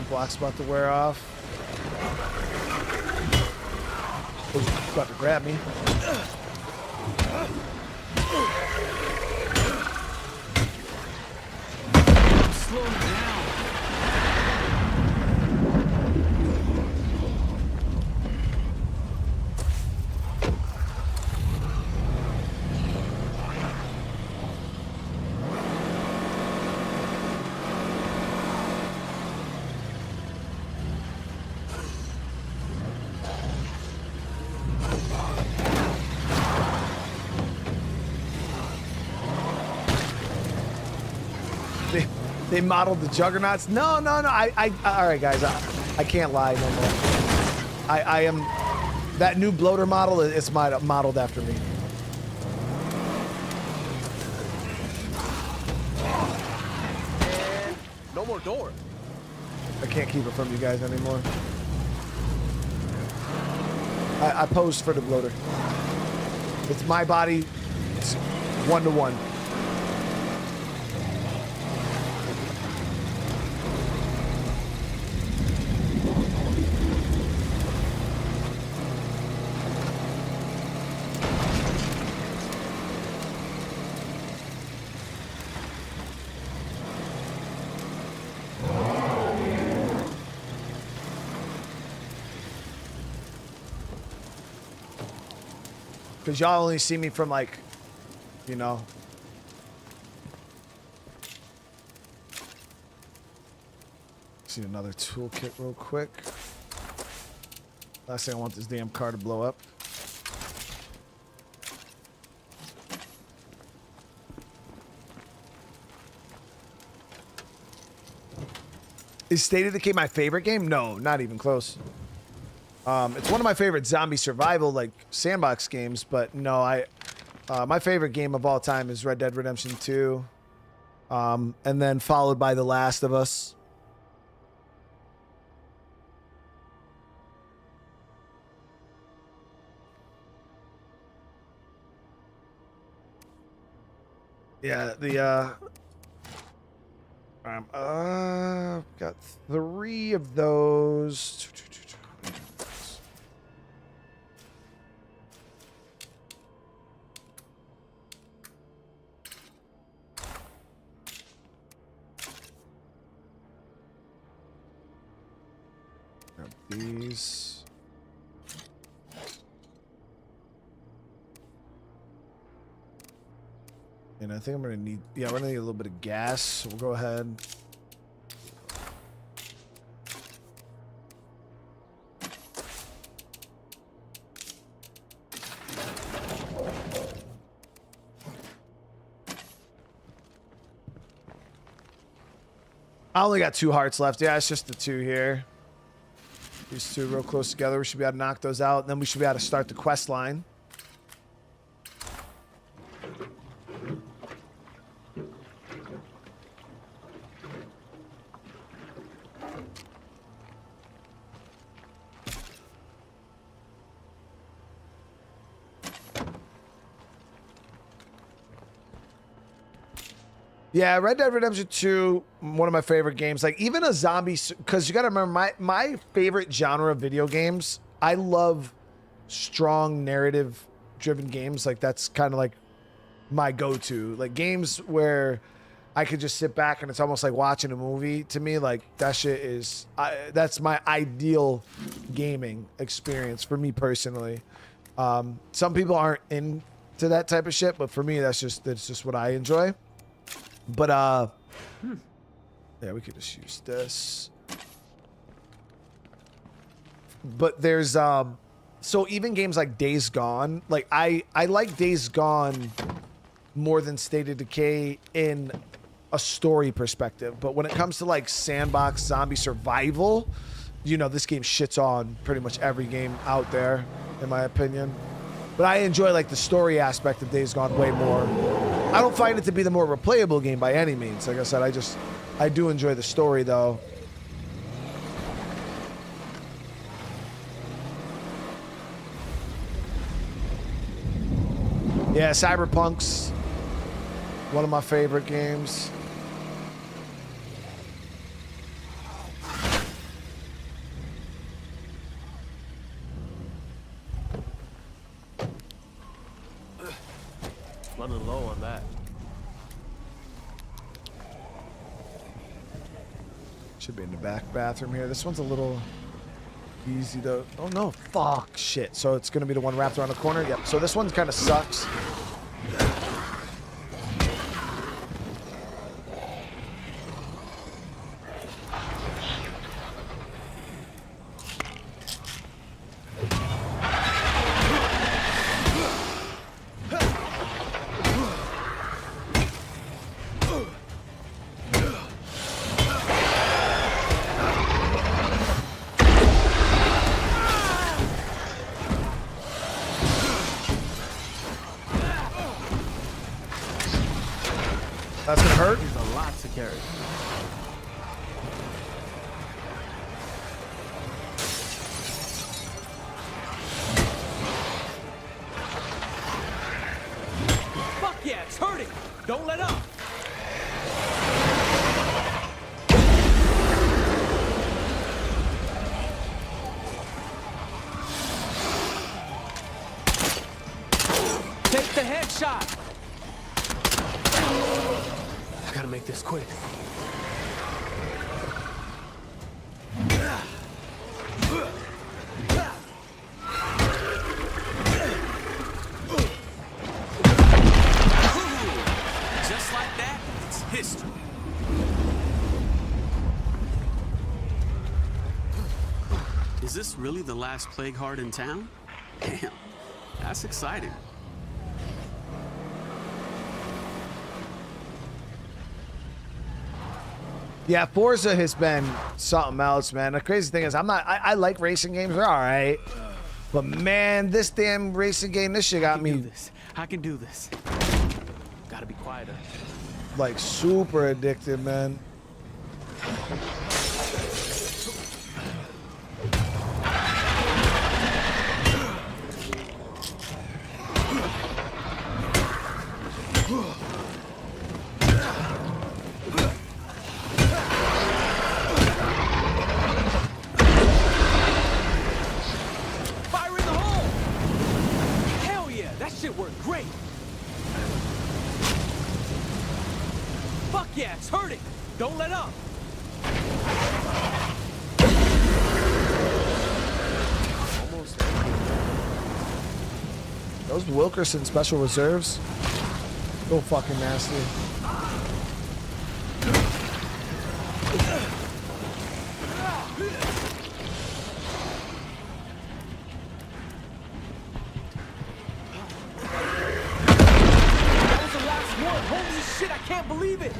Block's about to wear off. Oh, about to grab me. Slow down. They modeled the juggernauts. No. All right, guys. I can't lie no more. I am. That new bloater model is modeled after me. And no more door. I can't keep it from you guys anymore. I posed for the bloater. It's my body. It's 1-to-1. Because y'all only see me from, like, you know. See another toolkit real quick. Last thing I want this damn car to blow up. Is State of Decay my favorite game? No, not even close. It's one of my favorite zombie survival, like, sandbox games, but no, my favorite game of all time is Red Dead Redemption 2, and then followed by The Last of Us. Yeah, got 3 of those. These. And I think I'm gonna need, yeah, we're gonna need a little bit of gas, so we'll go ahead. I only got 2 hearts left. Yeah, it's just the 2 here. These 2 real close together. We should be able to knock those out. And then we should be able to start the quest line. Yeah, Red Dead Redemption 2, one of my favorite games. Like, even a zombie, because you got to remember, my favorite genre of video games, I love strong narrative-driven games. Like, that's kind of like my go-to. Like, games where I could just sit back and it's almost like watching a movie. To me, like, that shit is, that's my ideal gaming experience for me personally. Some people aren't into that type of shit, but for me, that's just what I enjoy. But yeah, we could just use this. But there's so even games like Days Gone, like I like Days Gone more than State of Decay in a story perspective. But when it comes to like sandbox zombie survival, you know, this game shits on pretty much every game out there, in my opinion. But I enjoy like the story aspect of Days Gone way more. I don't find it to be the more replayable game by any means. Like I said, I do enjoy the story though. Yeah, Cyberpunk's one of my favorite games. Running low on that. Should be in the back bathroom here. This one's a little easy to... Oh, no. Fuck. Shit. So it's going to be the one wrapped around the corner? Yep. So this one kind of sucks. That's gonna hurt. There's a lot to carry. Fuck yeah, it's hurting. Don't let up. Take the headshot. I gotta make this quick. Just like that, it's history. Is this really the last plague heart in town? Damn, that's exciting. Yeah, Forza has been something else, man. The crazy thing is, I like racing games. They're all right. But, man, this damn racing game, this shit got me, I can do this. Gotta be quieter. like, super addicted, man. Yeah, it's hurting. Don't let up. Almost. Those Wilkerson Special Reserves, so fucking nasty. That was the last one. Holy shit, I can't believe it.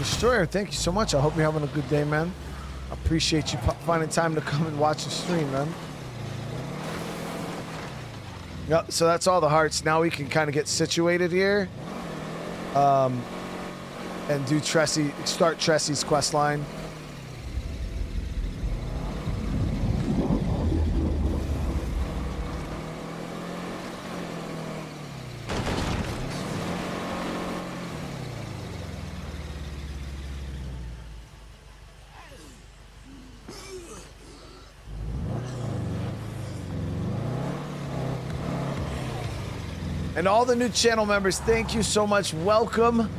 Destroyer, thank you so much. I hope you're having a good day, man. I appreciate you finding time to come and watch the stream, man. Yep, so that's all the hearts. Now we can kind of get situated here. And do start Tressy's quest line. And all the new channel members, thank you so much. Welcome.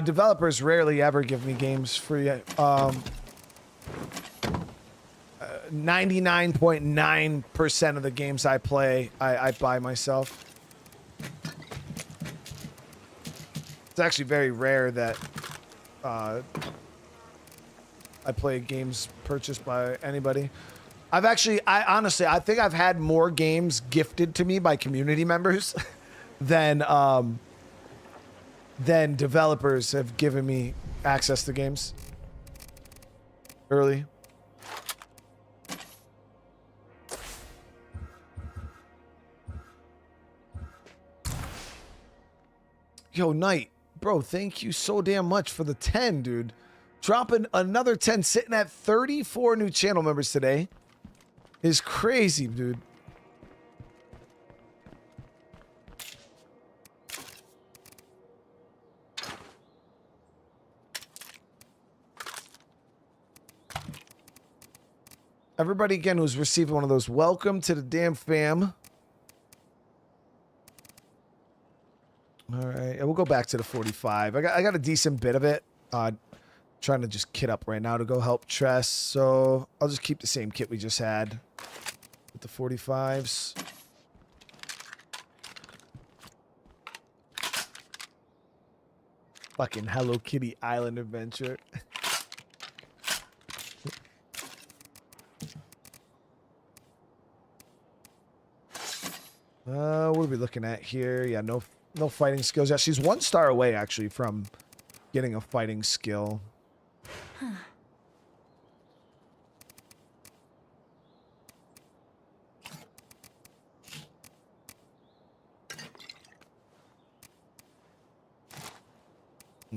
Developers rarely ever give me games free. 99.9% of the games I play, I buy myself. It's actually very rare that I play games purchased by anybody. I honestly think I've had more games gifted to me by community members than developers have given me access to games early. Yo, Knight, bro, thank you so damn much for the 10, dude. Dropping another 10, sitting at 34 new channel members today is crazy, dude. Everybody again who's receiving one of those, welcome to the damn fam. All right, and we'll go back to the 45. I got a decent bit of it. Trying to just kit up right now to go help Tress, so I'll just keep the same kit we just had with the 45s. Fucking Hello Kitty Island adventure. What are we looking at here? Yeah, no fighting skills. Yeah, she's 1 star away actually from getting a fighting skill. Huh.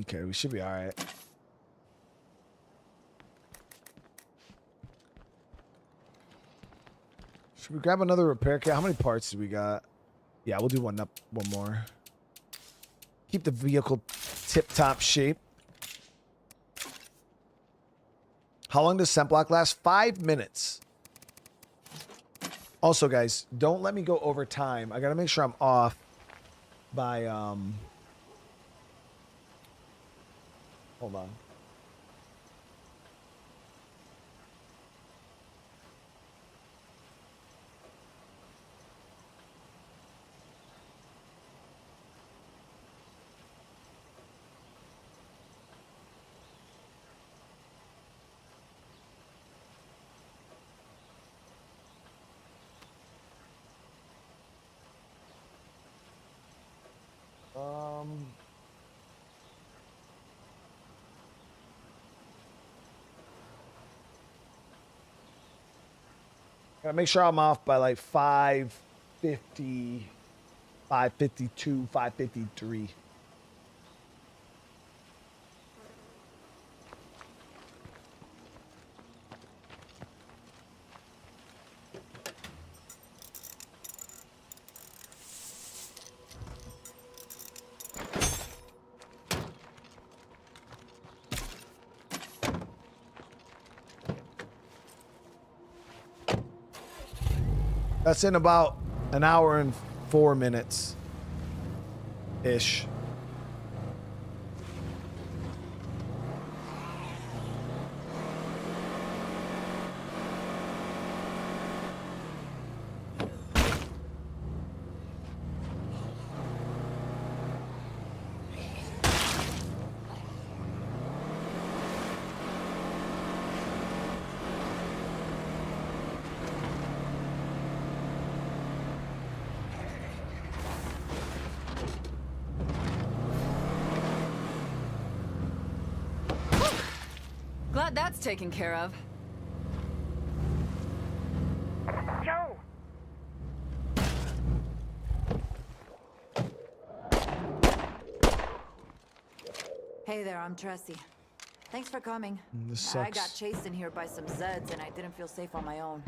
Okay, we should be all right. Should we grab another repair kit? How many parts do we got? Yeah, we'll do one more. Keep the vehicle tip-top shape. How long does scent block last? 5 minutes. Also, guys, don't let me go over time. I gotta make sure I'm off by hold on. Gotta make sure I'm off by like 5:50, 5:52, 5:53. That's in about an hour and 4 minutes ish. Glad that's taken care of. Yo! Hey there, I'm Tressie. Thanks for coming. This I sucks. got chased in here by some Zeds and I didn't feel safe on my own.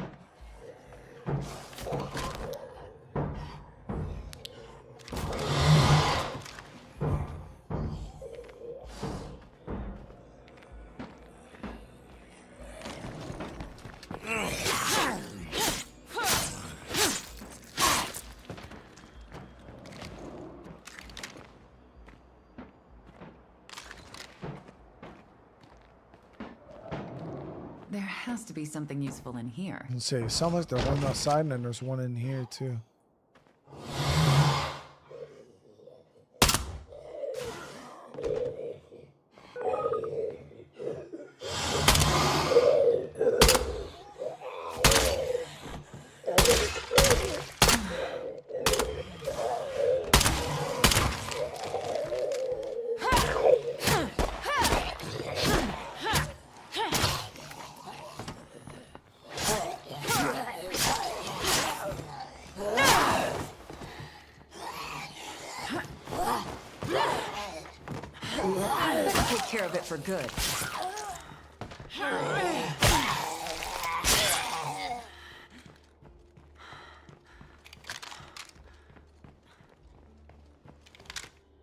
There has to be something useful in here. Let's see. It sounds like there's one outside and then there's one in here too. Take care of it for good.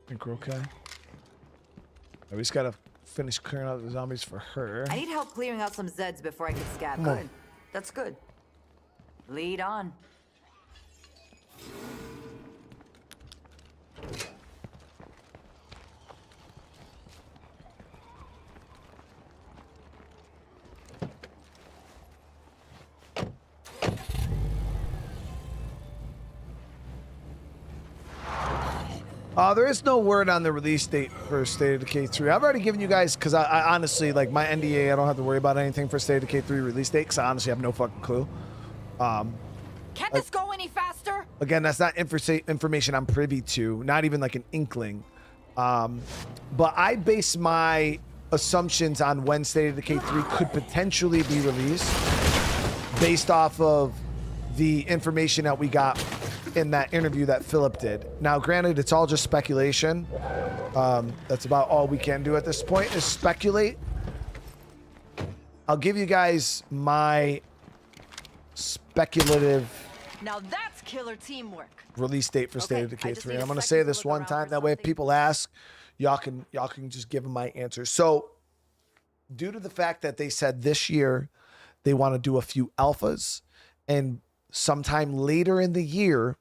Think we're okay. We just gotta finish clearing out the zombies for her. I need help clearing out some Zeds before I can scab. Come on. Good. That's good. Lead on. There is no word on the release date for State of Decay 3. I've already given you guys, because I honestly, like, my NDA, I don't have to worry about anything for State of Decay 3 release date, because I honestly have no fucking clue. Can't this go any faster? Again, that's not information I'm privy to, not even like an inkling. But I base my assumptions on when State of Decay 3 could potentially be released based off of the information that we got in that interview that Philip did. Now, granted, it's all just speculation. That's about all we can do at this point is speculate. I'll give you guys my speculative Now that's killer teamwork. release date for State Okay, of Decay I just 3. need And a I'm going to second say to this look one around time. for That way, if something. people ask, y'all can just give them my answer. So, due to the fact that they said this year they want to do a few alphas, and sometime later in the year,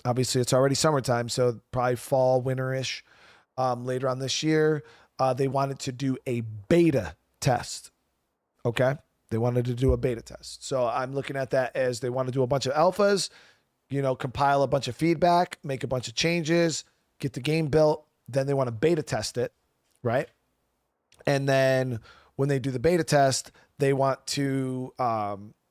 obviously it's already summertime, so probably fall, winterish, later on this year, they wanted to do a beta test. Okay, they wanted to do a beta test. So I'm looking at that as they want to do a bunch of alphas, you know, compile a bunch of feedback, make a bunch of changes, get the game built. Then they want to beta test it, right? And then when they do the beta test, they want to,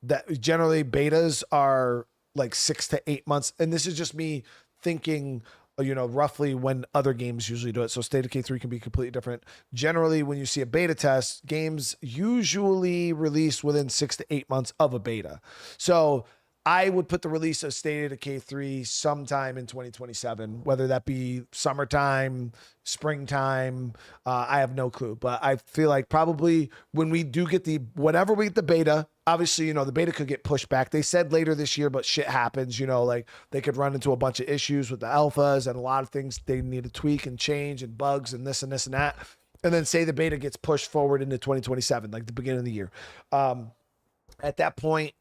that generally betas are like 6 to 8 months. And this is just me thinking, you know, roughly when other games usually do it. So State of Decay 3 can be completely different. Generally, when you see a beta test, games usually release within 6 to 8 months of a beta. So I would put the release of State of Decay 3 sometime in 2027, whether that be summertime, springtime. I have no clue, but I feel like probably when we do get whenever we get the beta, obviously, you know, the beta could get pushed back. They said later this year, but shit happens, you know, like they could run into a bunch of issues with the alphas and a lot of things they need to tweak and change and bugs and this and this and that. And then say the beta gets pushed forward into 2027, like the beginning of the year. At that point,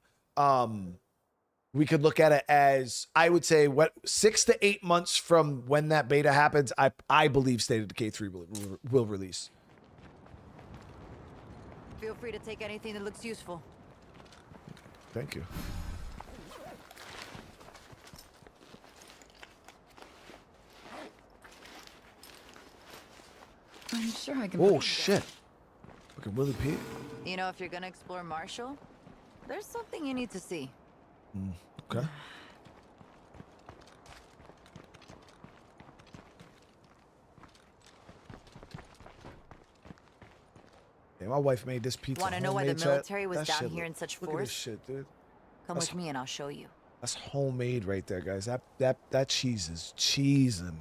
we could look at it as, I would say, 6 to 8 months from when that beta happens, I believe State of Decay 3 will release. Feel free to take anything that looks useful. Thank you. I'm sure I can. Oh, shit. Look at Willie Pete. You know, if you're gonna explore Marshall, there's something you need to see. Okay. Yeah, my wife made this pizza. Want to know why the homemade, chat. military was That down shit here look- in such Look at this force? shit, dude. Come That's- with me and I'll show you. That's homemade right there, guys. That cheese is cheesing.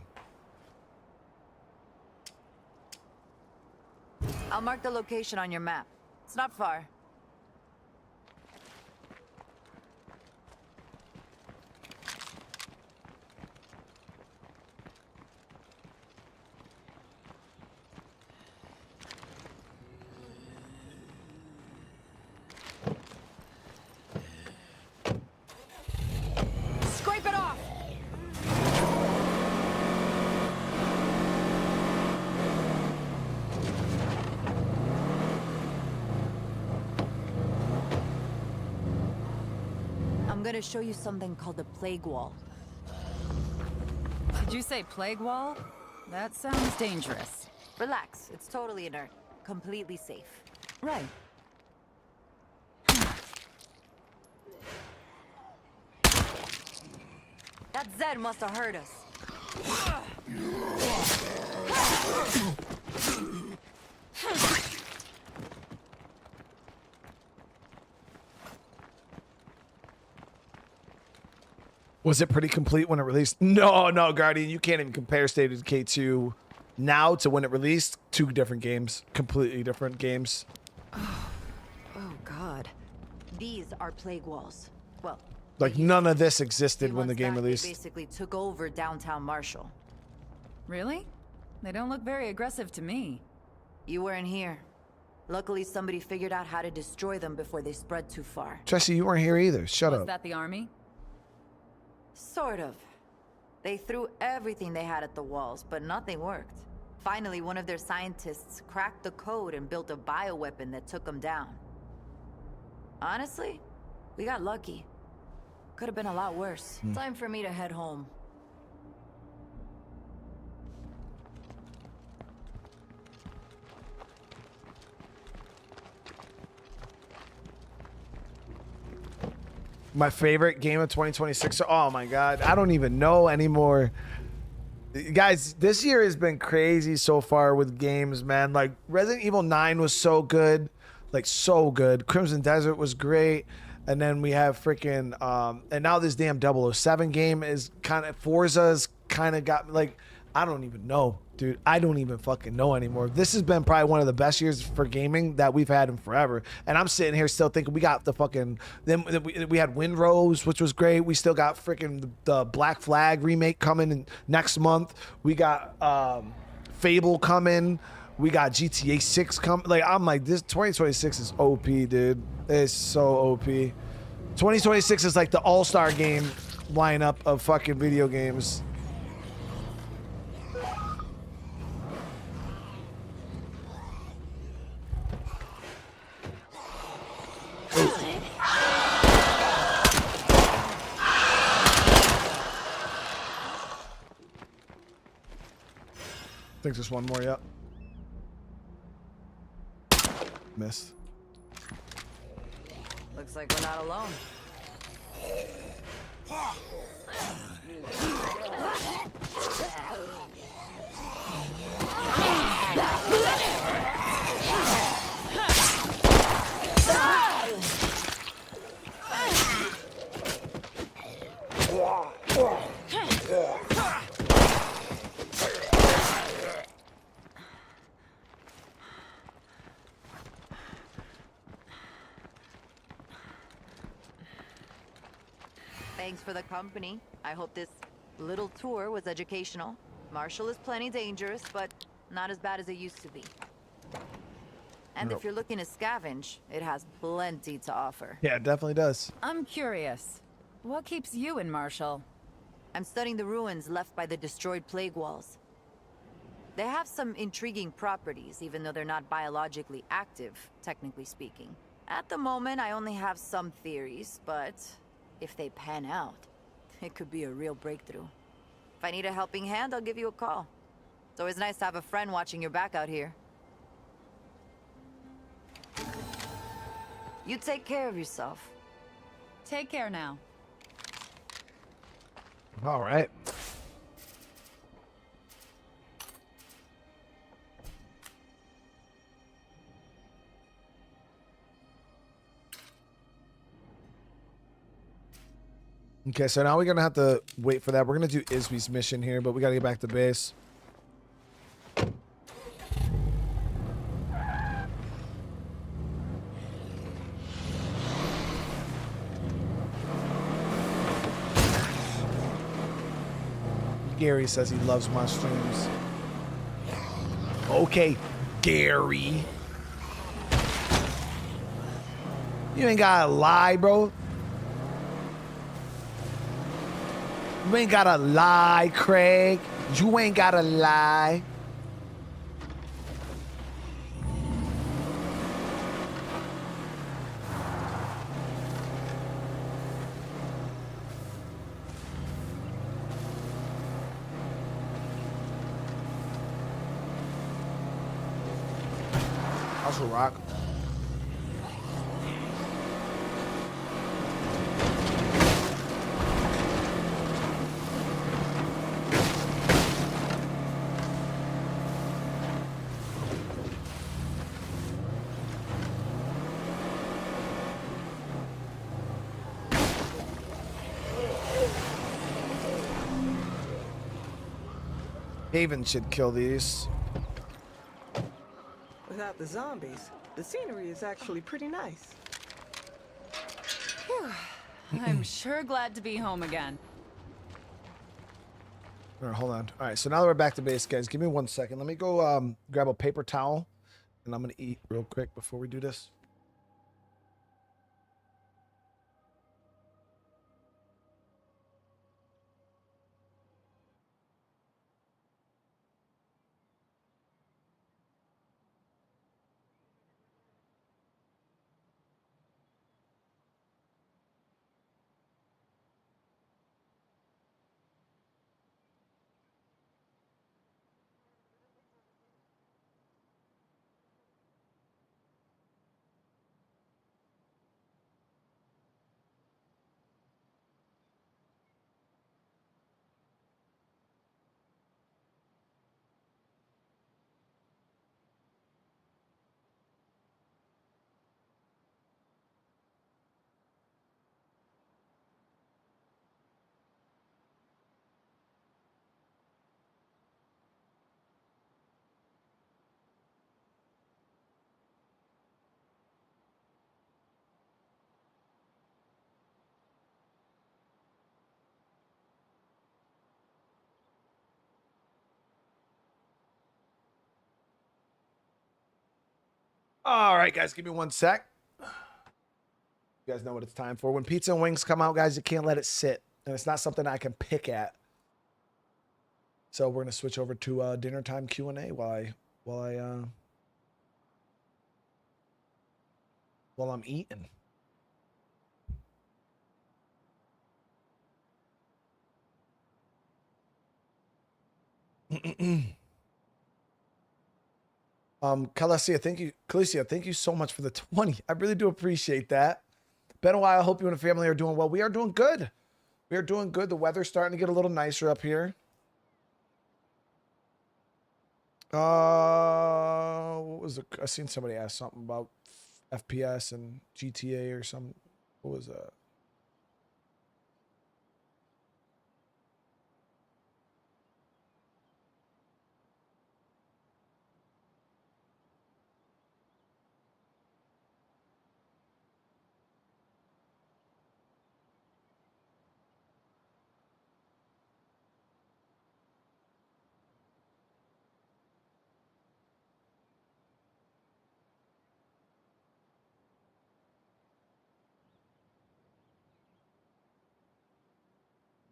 I'll mark the location on your map. It's not far. Scrape it off! I'm gonna show you something called the plague wall. Did you say plague wall? That sounds dangerous. Relax, it's totally inert. Completely safe. Right. That Zed must have heard us. Was it pretty complete when it released? No, Guardian. You can't even compare State of Decay 2 now to when it released. Two different games. Completely different games. Oh, God. These are plague walls. Well, Like, none of this a existed few when the months game back, released. They basically took over downtown Marshall. Really? They don't look very aggressive to me. You weren't here. Luckily, somebody figured out how to destroy them before they spread too far. Jesse, you weren't here either. Shut Was up. that the army? Sort of. They threw everything they had at the walls, but nothing worked. Finally, one of their scientists cracked the code and built a bioweapon that took them down. Honestly, we got lucky. Could have been a lot worse. Time for me to head home. My favorite game of 2026. Oh my God. I don't even know anymore. Guys, this year has been crazy so far with games, man. Like Resident Evil 9 was so good. Like so good. Crimson Desert was great. And then we have freaking and now this damn 007 game is kind of Forza's kind of got like I don't even know, dude. I don't even fucking know anymore. This has been probably one of the best years for gaming that we've had in forever. And I'm sitting here still thinking we got the fucking then we had Windrose, which was great. We still got freaking the Black Flag remake coming in next month. We got Fable coming. We got GTA 6 coming. Like I'm like this 2026 is OP, dude. It's so OP. 2026 is like the all-star game lineup of fucking video games. I think there's one more, yep. Missed. Looks like we're not alone. Thanks for the company. I hope this little tour was educational. Marshall is plenty dangerous, but not as bad as it used to be. And if you're looking to scavenge, it has plenty to offer. Yeah, it definitely does. I'm curious. What keeps you in Marshall? I'm studying the ruins left by the destroyed plague walls. They have some intriguing properties, even though they're not biologically active, technically speaking. At the moment, I only have some theories, but if they pan out, it could be a real breakthrough. If I need a helping hand, I'll give you a call. It's always nice to have a friend watching your back out here. You take care of yourself. Take care now. All right. Okay, so now we're gonna have to wait for that. We're gonna do Isby's mission here, but we gotta get back to base. Gary says he loves my streams. Okay, Gary. You ain't gotta lie, bro. You ain't gotta lie, Craig. You ain't gotta lie. Also rock. Haven should kill these. Without the zombies, the scenery is actually pretty nice. Phew. I'm sure glad to be home again. All right, hold on. All right, so now that we're back to base, guys, give me 1 second. Let me go grab a paper towel, and I'm gonna eat real quick before we do this. All right, guys, give me 1 sec. You guys know what it's time for. When pizza and wings come out, guys, you can't let it sit. And it's not something I can pick at. So we're gonna switch over to dinner time Q&A while I'm eating. Calicia, thank you so much for the 20. I really do appreciate that. Been a while. I hope you and the family are doing well. We are doing good. We are doing good. The weather's starting to get a little nicer up here. What was it? I seen somebody ask something about FPS and GTA or some. What was that?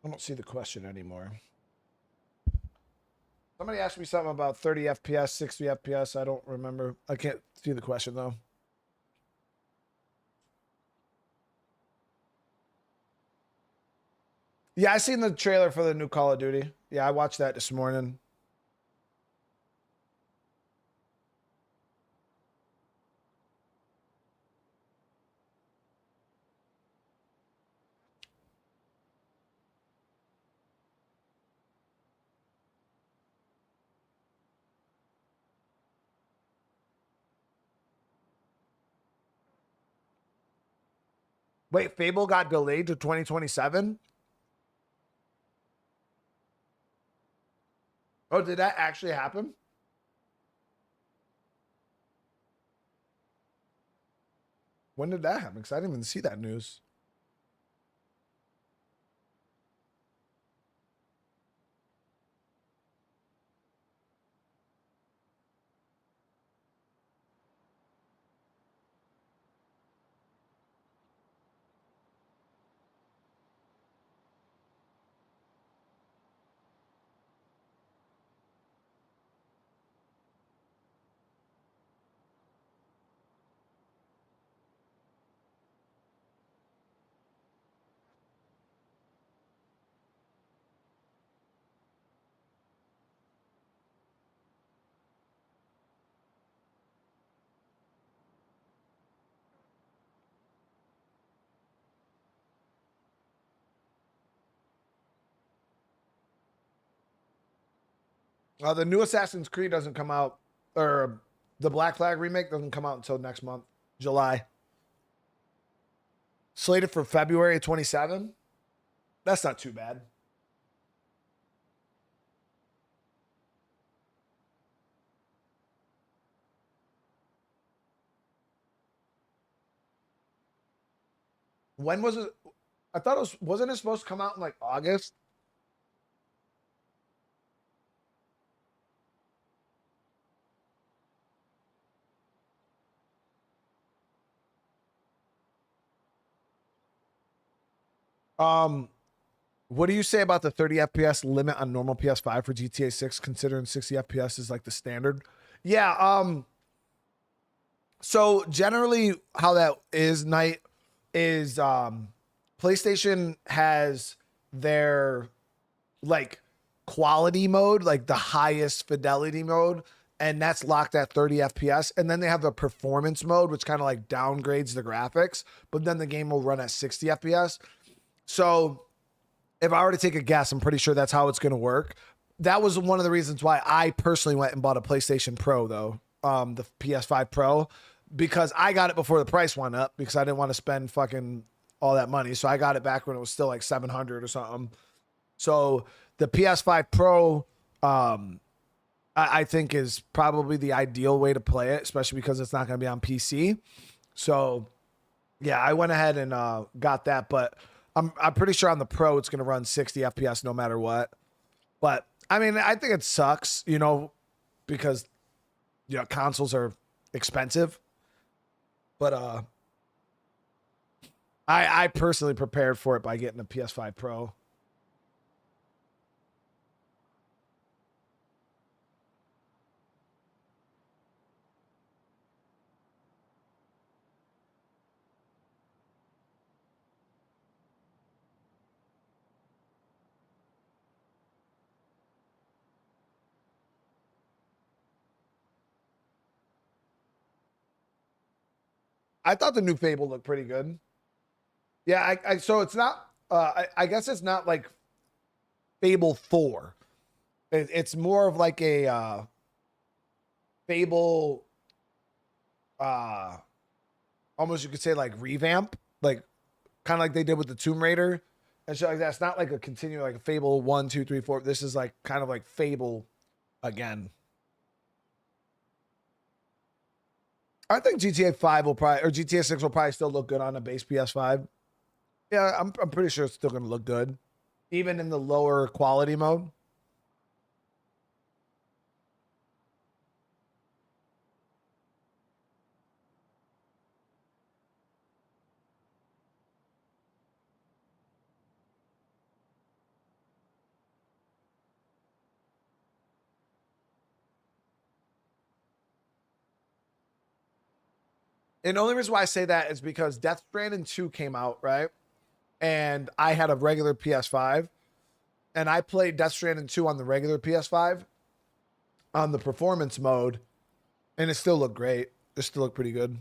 I don't see the question anymore. Somebody asked me something about 30 FPS, 60 FPS. I don't remember. I can't see the question though. Yeah, I seen the trailer for the new Call of Duty. Yeah, I watched that this morning. Wait, Fable got delayed to 2027? Oh, did that actually happen? When did that happen? Because I didn't even see that news. The new Assassin's Creed doesn't come out, or the Black Flag remake doesn't come out until next month, July. Slated for February 27. That's not too bad. When was it? I thought wasn't it supposed to come out in like August? What do you say about the 30 FPS limit on normal PS5 for GTA 6, considering 60 FPS is like the standard? Yeah, so generally how that is, Night, is PlayStation has their like quality mode, like the highest fidelity mode, and that's locked at 30 FPS. And then they have the performance mode, which kind of like downgrades the graphics, but then the game will run at 60 FPS. So if I were to take a guess, I'm pretty sure that's how it's going to work. That was one of the reasons why I personally went and bought a PlayStation Pro, though, the PS5 Pro, because I got it before the price went up because I didn't want to spend fucking all that money. So I got it back when it was still like 700 or something. So the PS5 Pro, I think is probably the ideal way to play it, especially because it's not going to be on PC. So yeah, I went ahead and got that, but I'm pretty sure on the Pro it's going to run 60 FPS no matter what. But I mean, I think it sucks, you know, because you know consoles are expensive. But I personally prepared for it by getting a PS5 Pro. I thought the new Fable looked pretty good. Yeah, so it's not. I guess it's not like Fable 4. It's more of like a Fable, uh, almost you could say like revamp, like kind of like they did with the Tomb Raider and shit like that. It's not like a continue like a Fable 1, 2, 3, 4. This is like kind of like Fable again. I think GTA 5 will probably, or GTA 6 will probably still look good on a base PS5. Yeah, I'm pretty sure it's still going to look good, even in the lower quality mode. And the only reason why I say that is because Death Stranding 2 came out, right? And I had a regular PS5, and I played Death Stranding 2 on the regular PS5 on the performance mode, and it still looked great. It still looked pretty good.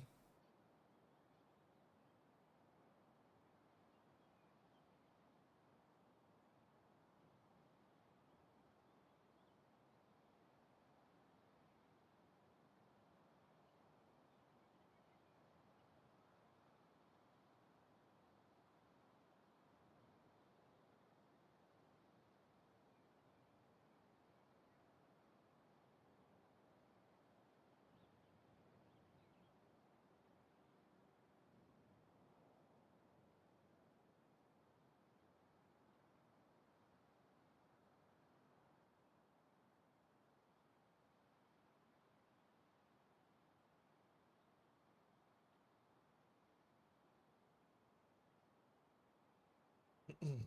Can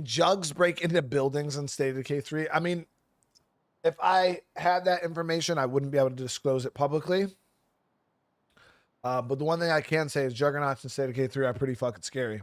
jugs break into buildings in State of Decay 3? I mean, if I had that information, I wouldn't be able to disclose it publicly. But the one thing I can say is juggernauts in State of Decay 3 are pretty fucking scary.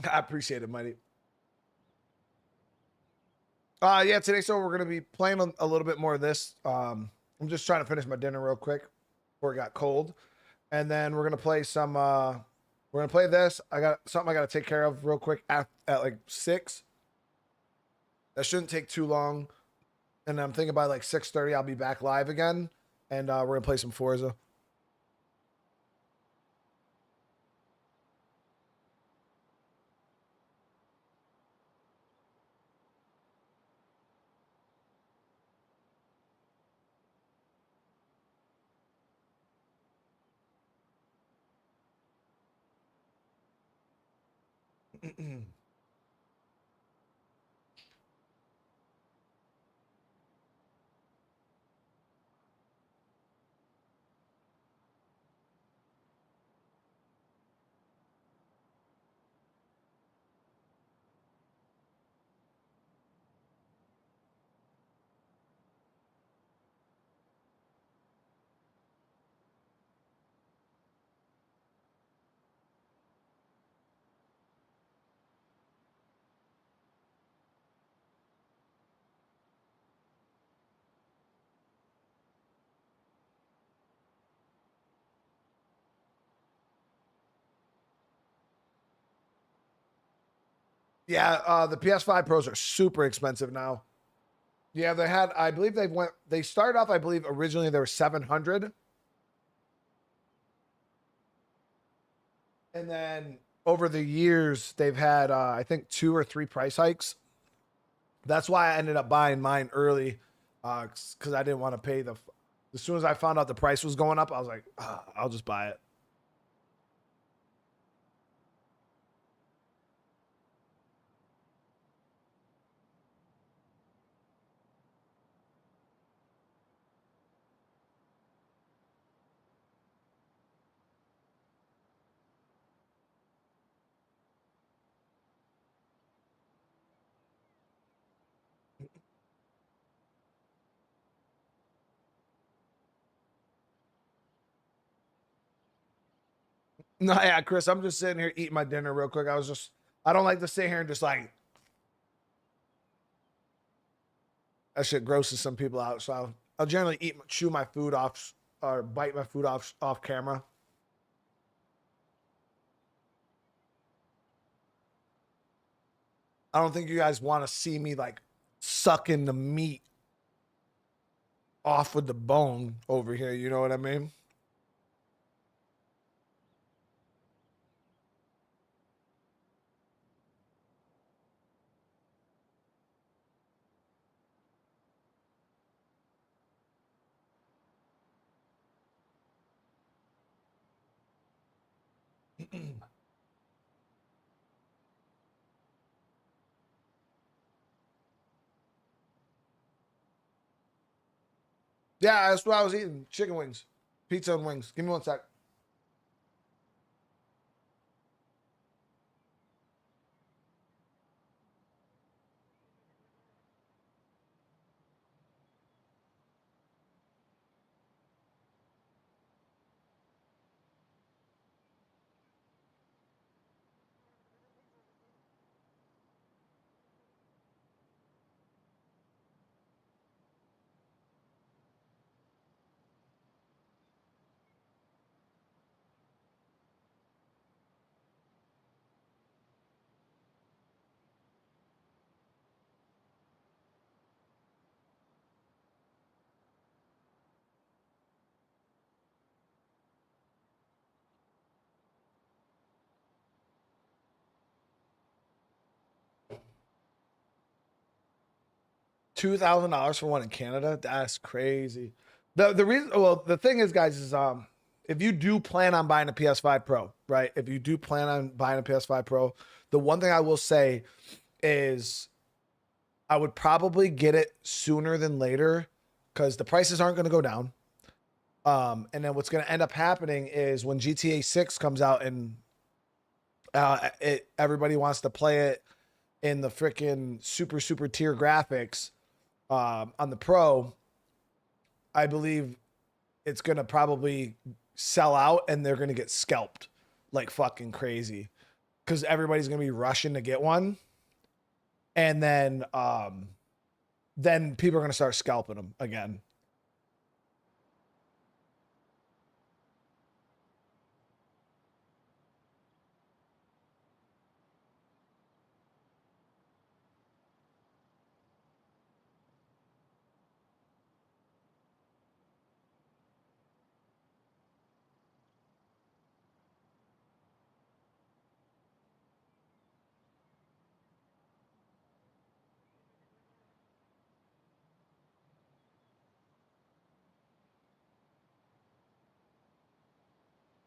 I appreciate it, Mighty. Yeah, today, so we're gonna be playing a little bit more of this. I'm just trying to finish my dinner real quick before it got cold, and then we're gonna play some. We're gonna play this. I got something I gotta take care of real quick at like 6. That shouldn't take too long, and I'm thinking by like 6:30 I'll be back live again, and we're gonna play some Forza. Yeah, the PS5 Pros are super expensive now. Yeah, they had. I believe they started off. I believe originally they were 700, and then over the years they've had I think 2 or 3 price hikes. That's why I ended up buying mine early, because I didn't want to pay the. As soon as I found out the price was going up, I was like, I'll just buy it. No, yeah, Chris, I'm just sitting here eating my dinner real quick. I don't like to sit here and just like, that shit grosses some people out. So I'll generally chew my food off or bite my food off camera. I don't think you guys want to see me like sucking the meat off with the bone over here. You know what I mean? Yeah, that's what I was eating. Chicken wings, pizza and wings. Give me one sec. $2,000 for one in Canada? That's crazy. The reason, well, the thing is, guys, is if you do plan on buying a PS5 Pro, right? If you do plan on buying a PS5 Pro, the one thing I will say is I would probably get it sooner than later because the prices aren't going to go down. And then what's going to end up happening is when GTA 6 comes out and everybody wants to play it in the freaking super tier graphics on the Pro, I believe it's going to probably sell out and they're going to get scalped like fucking crazy because everybody's going to be rushing to get one. And then people are going to start scalping them again.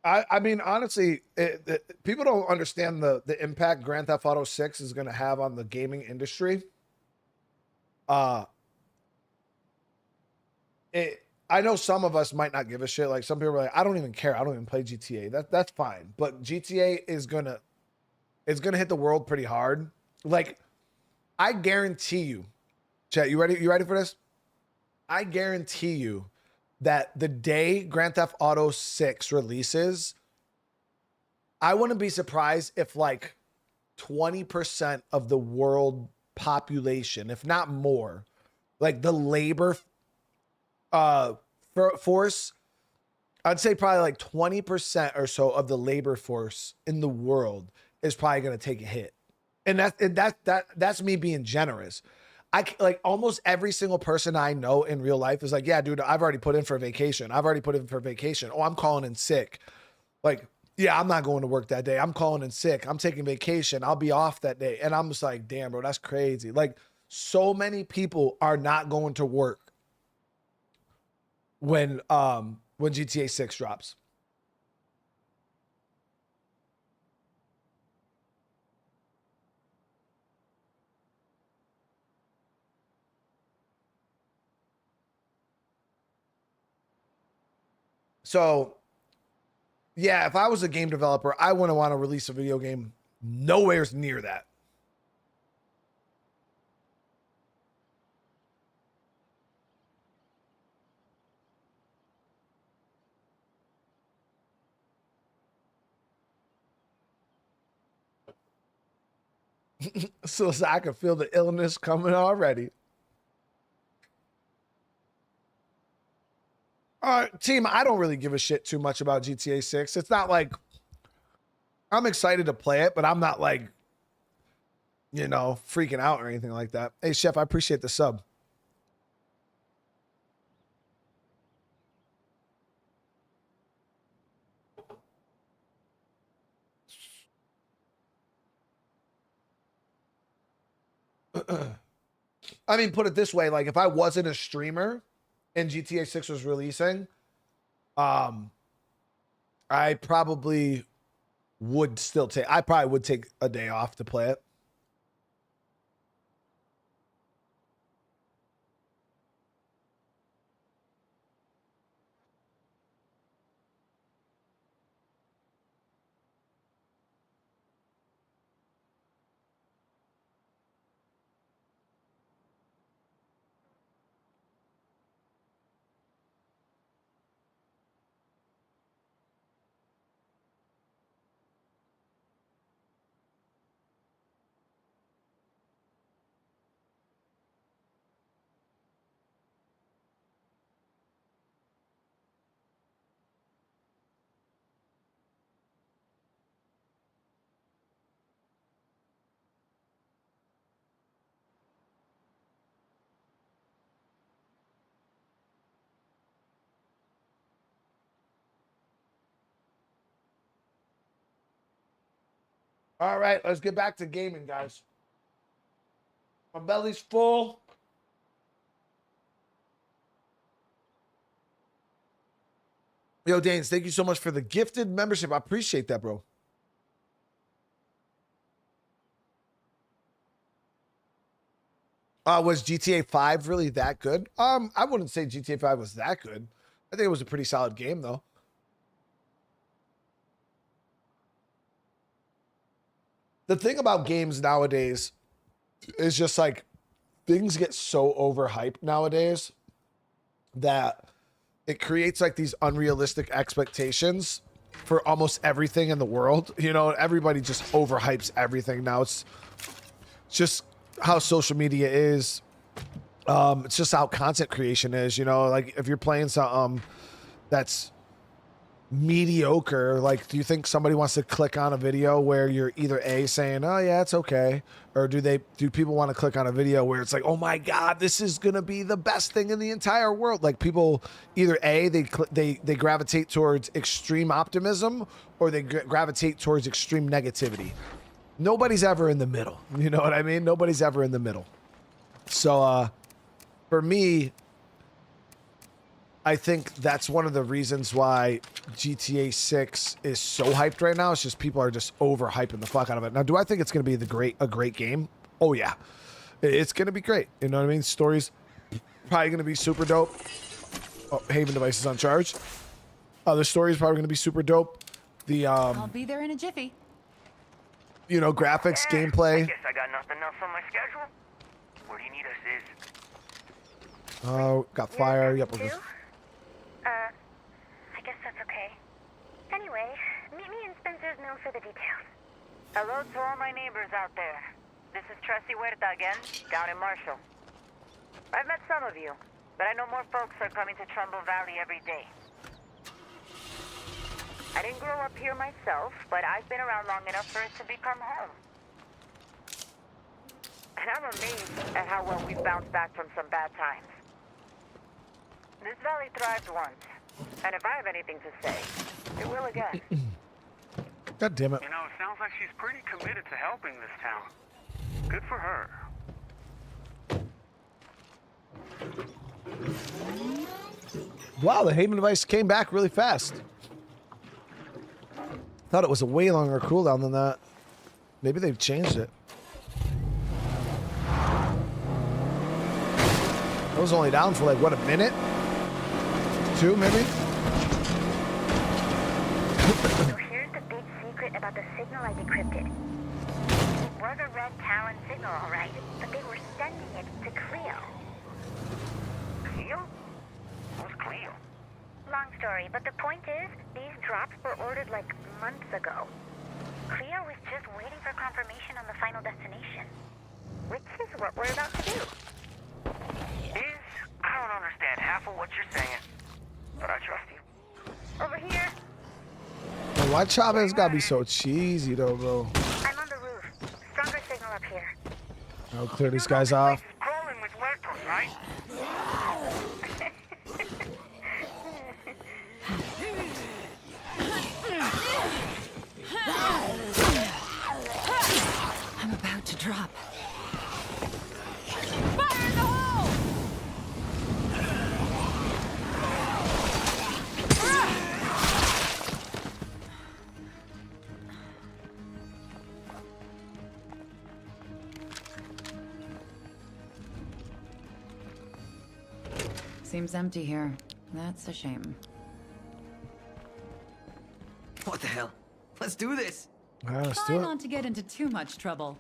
I mean, honestly, people don't understand the impact Grand Theft Auto 6 is going to have on the gaming industry. I know some of us might not give a shit. Like some people are like, I don't even care. I don't even play GTA. That's fine. But GTA is gonna hit the world pretty hard. Like, I guarantee you, chat, you ready? You ready for this? I guarantee you that the day Grand Theft Auto 6 releases, I wouldn't be surprised if like 20% of the world population, if not more, like the labor force, I'd say probably like 20% or so of the labor force in the world is probably going to take a hit. And that's me being generous. I like almost every single person I know in real life is like, yeah, dude, I've already put in for vacation. Oh, I'm calling in sick. Like, yeah, I'm not going to work that day. I'm calling in sick. I'm taking vacation. I'll be off that day. And I'm just like, damn, bro, that's crazy. Like, so many people are not going to work when GTA 6 drops. So, yeah, if I was a game developer, I wouldn't want to release a video game nowhere near that. So I can feel the illness coming already. Team, I don't really give a shit too much about GTA 6. It's not like I'm excited to play it, but I'm not like, you know, freaking out or anything like that. Hey, Chef, I appreciate the sub. I mean, put it this way, like if I wasn't a streamer and GTA 6 was releasing, I probably would take a day off to play it. All right, let's get back to gaming, guys. My belly's full. Yo, Danes, thank you so much for the gifted membership. I appreciate that, bro. Was GTA 5 really that good? I wouldn't say GTA 5 was that good. I think it was a pretty solid game, though. The thing about games nowadays is just like things get so overhyped nowadays that it creates like these unrealistic expectations for almost everything in the world. You know, everybody just overhypes everything now. It's just how social media is. It's just how content creation is, you know, like if you're playing something that's mediocre, like do you think somebody wants to click on a video where you're either A, saying, oh yeah, it's okay, or do people want to click on a video where it's like, oh my god, this is gonna be the best thing in the entire world? Like people either A, they gravitate towards extreme optimism, or they gravitate towards extreme negativity. Nobody's ever in the middle, you know what I mean? Nobody's ever in the middle. So for me, I think that's one of the reasons why GTA 6 is so hyped right now. It's just people are just overhyping the fuck out of it. Now, do I think it's going to be a great game? Oh, yeah. It's going to be great. You know what I mean? Story's probably going to be super dope. Oh, Haven device is on charge. The story is probably going to be super dope. I'll be there in a jiffy. You know, graphics, gameplay. I guess I got nothing else on my schedule. Where do you need us is? Oh, got fire. Yep, we're good. I guess that's okay. Anyway, meet me in Spencer's Mill for the details. Hello to all my neighbors out there. This is Tracy Huerta again, down in Marshall. I've met some of you, but I know more folks are coming to Trumbull Valley every day. I didn't grow up here myself, but I've been around long enough for it to become home. And I'm amazed at how well we've bounced back from some bad times. This valley thrived once, and if I have anything to say, it will again. God damn it. You know, it sounds like she's pretty committed to helping this town. Good for her. Wow, the Haven device came back really fast. Thought it was a way longer cooldown than that. Maybe they've changed it. It was only down for like, what, a minute? 2, maybe? So here's the big secret about the signal I decrypted. It was a Red Talon signal, all right, but they were sending it to Cleo. Cleo? Who's Cleo? Long story, but the point is, these drops were ordered like months ago. Cleo is just waiting for confirmation on the final destination, which is what we're about to do. I don't understand half of what you're saying, but I trust you. Over here. Man, why Chavez gotta be so cheesy though, bro? I'm on the roof. Stronger signal up here. I'll clear these guys off. Crawling with lentils, right? I'm about to drop. Fire in the hole! Seems empty here. That's a shame. What the hell? Let's do this. All right, let's do Try it. not to get into too much trouble.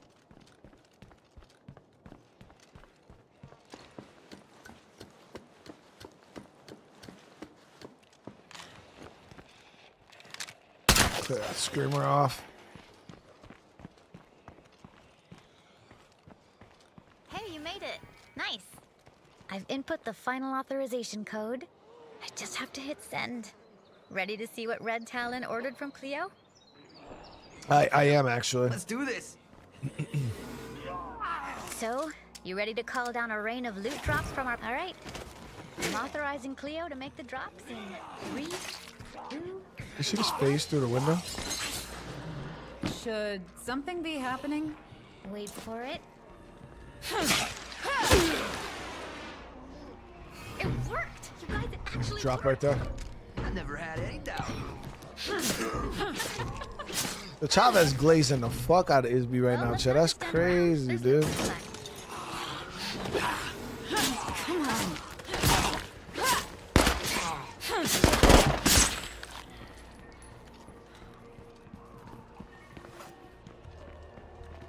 Clear that screamer off. Hey, you made it. Nice. I've input the final authorization code. I just have to hit send. Ready to see what Red Talon ordered from Cleo? I am actually. Let's do this. So, you ready to call down a rain of loot drops from our... All right. I'm authorizing Cleo to make the drops in 3, 2... Did she just phase through the window? Should something be happening? Wait for it. It worked! You guys, it actually Drop worked. right there. I never had any doubt. The Chavez glazing the fuck out of Isby right Well, now, let's Chet. not That's just stand around. crazy, There's dude. nothing to Come on.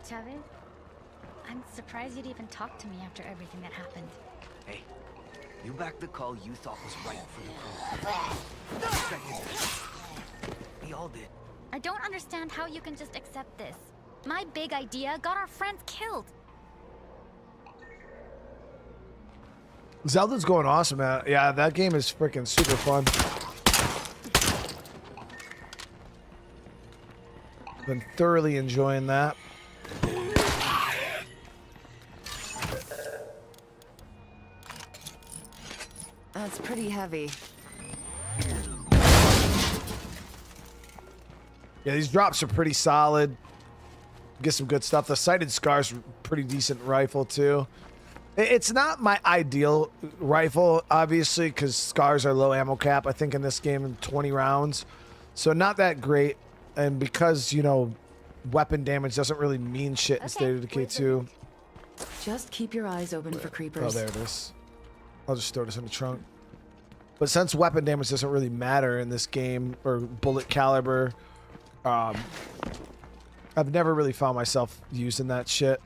Chavez, I'm surprised you'd even talk to me after everything that happened. Hey, you backed the call you thought was right for the crew. We all did. I don't understand how you can just accept this. My big idea got our friends killed. Zelda's going awesome, man. Yeah, that game is freaking super fun. Been thoroughly enjoying that. That's pretty heavy. Yeah, these drops are pretty solid. Get some good stuff. The Sighted Scar's pretty decent rifle too. It's not my ideal rifle, obviously, because Scars are low ammo cap. I think in this game, 20 rounds, so not that great. And because, you know, weapon damage doesn't really mean shit in State of Decay 2. Just keep your eyes open for Oh, creepers. there it is. I'll just throw this in the trunk. But since weapon damage doesn't really matter in this game, or bullet caliber, I've never really found myself using that shit.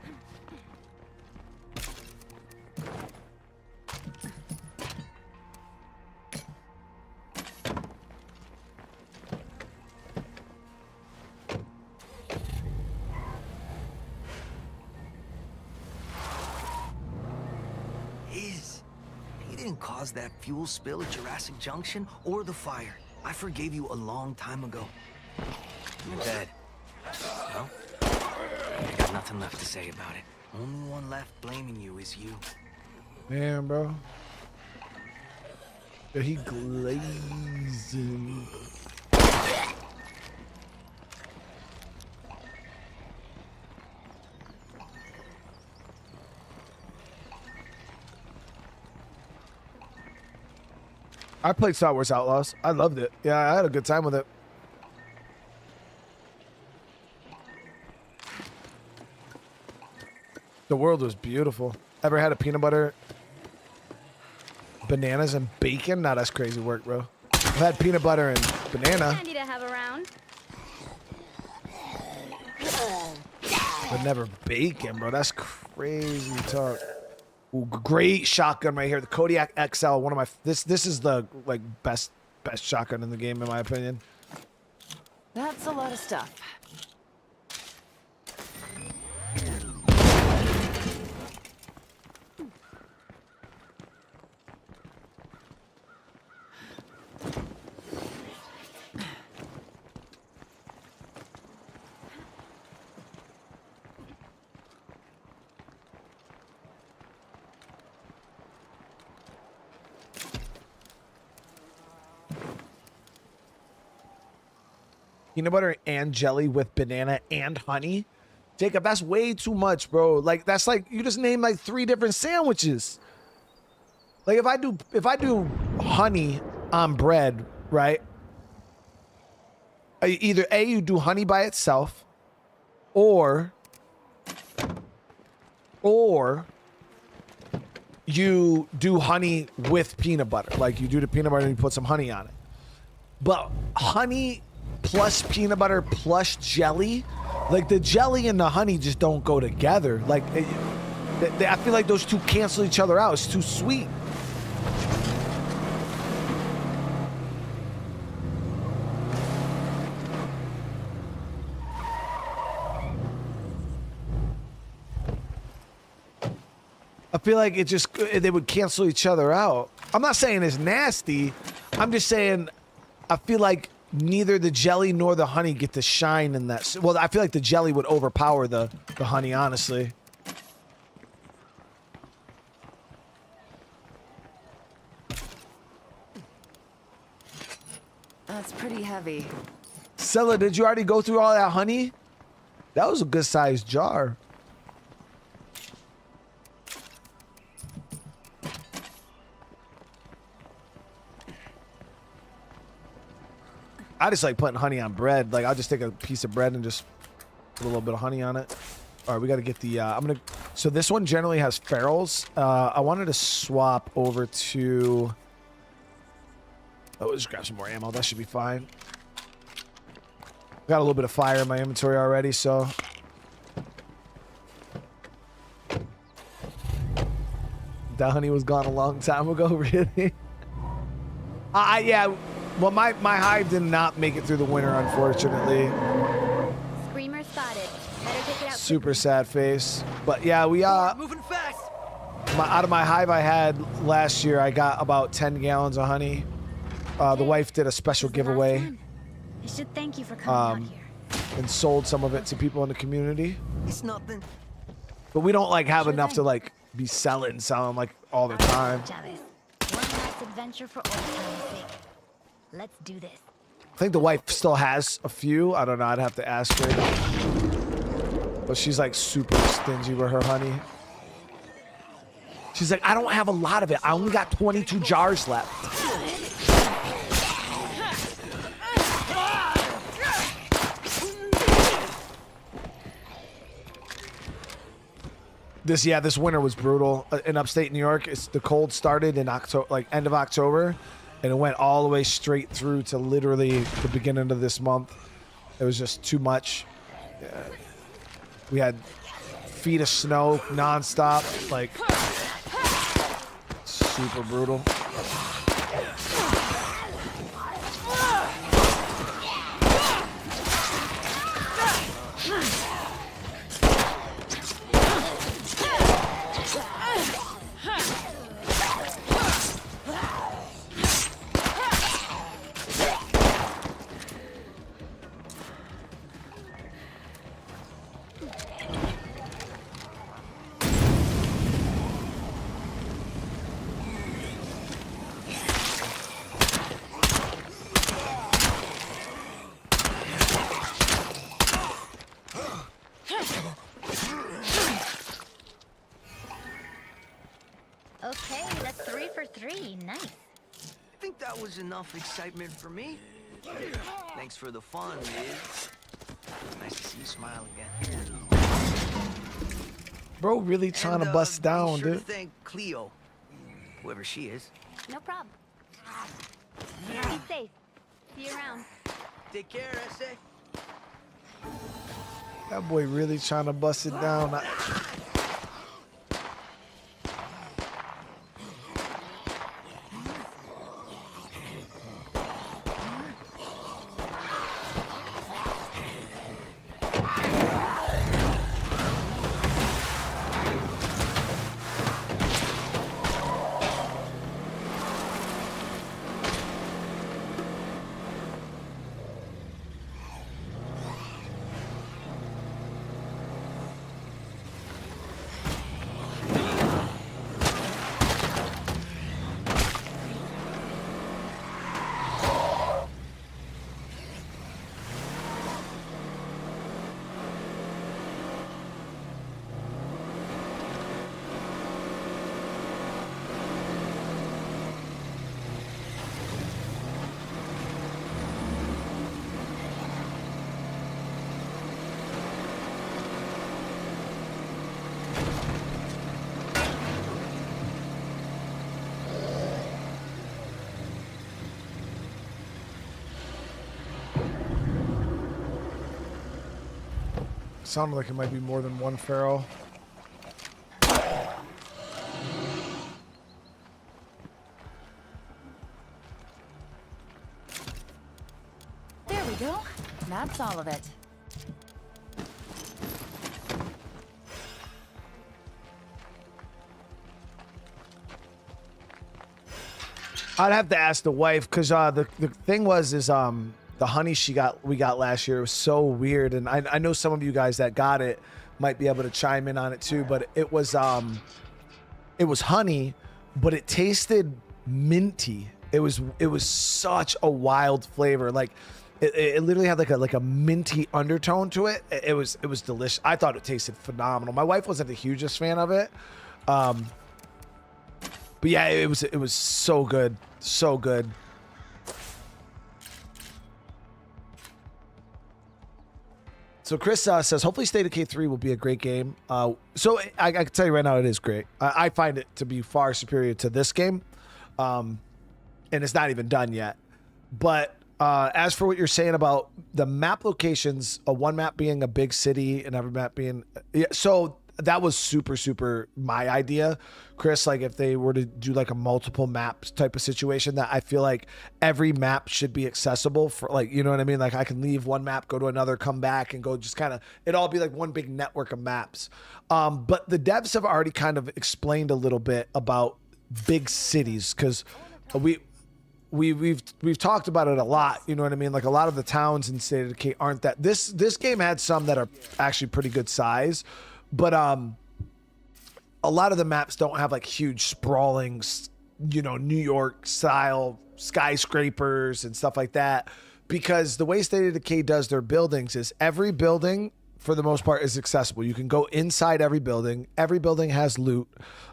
He didn't cause that fuel spill at Jurassic Junction or the fire. I forgave you a long time ago. You're dead. Well, I got nothing left to say about it. Only one left blaming you is you. Man, bro. Yeah, he glazing. I played Star Wars Outlaws. I loved it. Yeah, I had a good time with it. The world was beautiful. Ever had a peanut butter, bananas, and bacon? Nah, that's crazy work, bro. I've had peanut butter and banana, Handy to have around. but never bacon, bro. That's crazy talk. Ooh, great shotgun right here. The Kodiak XL, one of my this is the like best shotgun in the game in my opinion. That's a lot of stuff. peanut butter and jelly with banana and honey. Jacob, that's way too much, bro. Like that's like you just named like 3 different sandwiches. Like if I do honey on bread, right? Either A, you do honey by itself, or you do honey with peanut butter. Like you do the peanut butter and you put some honey on it. But honey plus peanut butter plus jelly, like the jelly and the honey just don't go together. Like I feel like those two cancel each other out. It's too sweet. I feel like they would cancel each other out. I'm not saying it's nasty. I'm just saying I feel like neither the jelly nor the honey get to shine in that. Well, I feel like the jelly would overpower the honey, honestly. That's pretty heavy. Scylla, did you already go through all that honey? That was a good sized jar. I just like putting honey on bread. Like I'll just take a piece of bread and just put a little bit of honey on it. All right, we got to get the. So this one generally has ferals. I wanted to swap over to. Oh, just grab some more ammo. That should be fine. Got a little bit of fire in my inventory already, so. That honey was gone a long time ago, really. Yeah. Well, my hive did not make it through the winter, unfortunately. Screamer spotted. Better take it out. Super sad face. But yeah, we moving fast. Out of my hive I had last year, I got about 10 gallons of honey. The wife did a special giveaway. I should thank you for coming out here. And sold some of it to people in the community. It's nothing. But we don't like have enough to like be selling like all the time. Jealous. One last adventure for old time's sake. Let's do this. I think the wife still has a few. I don't know. I'd have to ask her. But she's like super stingy with her honey. She's like, I don't have a lot of it. I only got 22 jars left. This winter was brutal in upstate New York. The cold started in October, like end of October. And it went all the way straight through to literally the beginning of this month. It was just too much. We had feet of snow nonstop, like super brutal. Okay, that's 3 for 3. Nice. I think that was enough excitement for me. Thanks for the fun, Liz. Nice to see you smile again. Bro, really trying to bust down, sure dude. To thank Cleo, whoever she is. No problem. Be safe. See you around. Take care, S.A. That boy really trying to bust it down. Sounded like it might be more than one feral. There we go. That's all of it. I'd have to ask the wife because the thing was the honey we got last year was so weird, and I know some of you guys that got it might be able to chime in on it too, but it was honey, but it tasted minty. It was such a wild flavor. Like it literally had like a minty undertone to it. It was delicious. I thought it tasted phenomenal. My wife wasn't the hugest fan of it. But yeah, it was so good. So good. So Chris says, hopefully State of Decay 3 will be a great game. So I can tell you right now, it is great. I find it to be far superior to this game. And it's not even done yet. But as for what you're saying about the map locations, one map being a big city and every map being... So that was super my idea, Chris. Like if they were to do like a multiple maps type of situation, that I feel like every map should be accessible for, like, you know what I mean? Like I can leave one map, go to another, come back and go, just kind of, it all be like one big network of maps. But the devs have already kind of explained a little bit about big cities, because we've talked about it a lot, you know what I mean? Like a lot of the towns in State of Decay aren't that. This game had some that are actually pretty good size, but a lot of the maps don't have like huge sprawling, you know, New York style skyscrapers and stuff like that, because the way State of Decay does their buildings is every building for the most part is accessible. You can go inside every building. Every building has loot.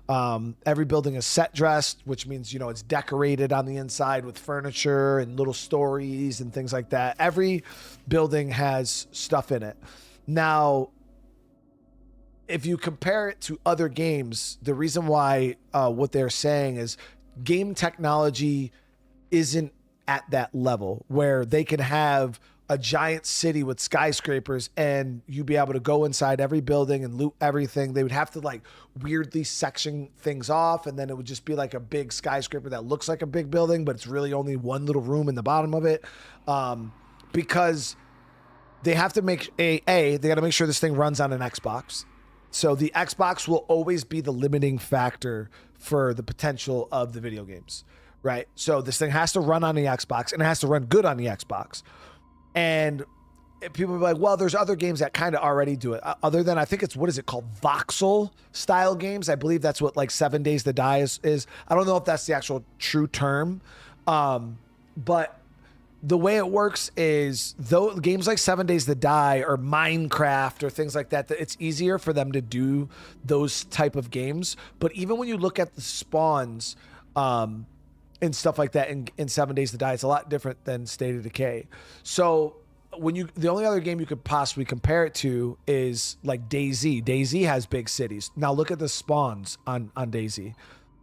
Every building is set dressed, which means, you know, it's decorated on the inside with furniture and little stories and things like that. Every building has stuff in it. Now, if you compare it to other games, the reason why what they're saying is game technology isn't at that level where they can have a giant city with skyscrapers and you be able to go inside every building and loot everything. They would have to like weirdly section things off, and then it would just be like a big skyscraper that looks like a big building, but it's really only one little room in the bottom of it. Because they have to make they got to make sure this thing runs on an Xbox. So the Xbox will always be the limiting factor for the potential of the video games, right? So this thing has to run on the Xbox, and it has to run good on the Xbox. And people are like, well, there's other games that kind of already do it. Other than, I think it's, what is it called? Voxel style games. I believe that's what like 7 Days to Die is. I don't know if that's the actual true term. But the way it works is, though games like 7 Days to Die or Minecraft or things like that, it's easier for them to do those type of games. But even when you look at the spawns and stuff like that in 7 Days to Die, it's a lot different than State of Decay. So the only other game you could possibly compare it to is like DayZ. DayZ has big cities. Now look at the spawns on DayZ.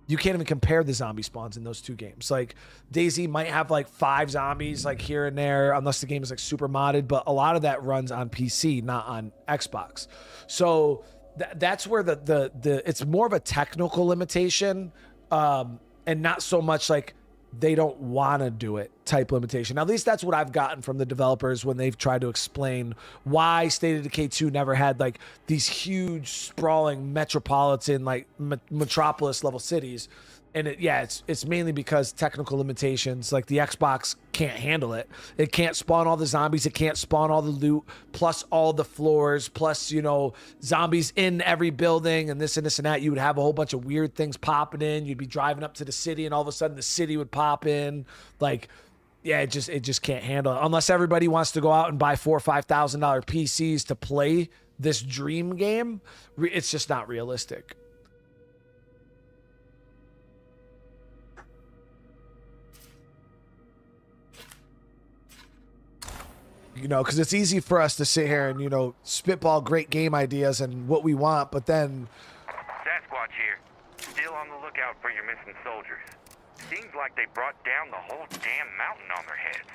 You can't even compare the zombie spawns in those two games. Like DayZ might have like 5 zombies like here and there, unless the game is like super modded, but a lot of that runs on PC, not on Xbox. So that's where the it's more of a technical limitation, and not so much like they don't want to do it type limitation. Now, at least that's what I've gotten from the developers when they've tried to explain why State of Decay 2 never had like these huge sprawling metropolitan, like metropolis level cities. And it's mainly because technical limitations, like the Xbox can't handle it. It can't spawn all the zombies. It can't spawn all the loot, plus all the floors, plus, you know, zombies in every building and this and this and that. You would have a whole bunch of weird things popping in. You'd be driving up to the city and all of a sudden the city would pop in. Like, yeah, it just can't handle it. Unless everybody wants to go out and buy $4,000 or $5,000 PCs to play this dream game, it's just not realistic. You know, because it's easy for us to sit here and, you know, spitball great game ideas and what we want, but then... Sasquatch here. Still on the lookout for your missing soldiers. Seems like they brought down the whole damn mountain on their heads.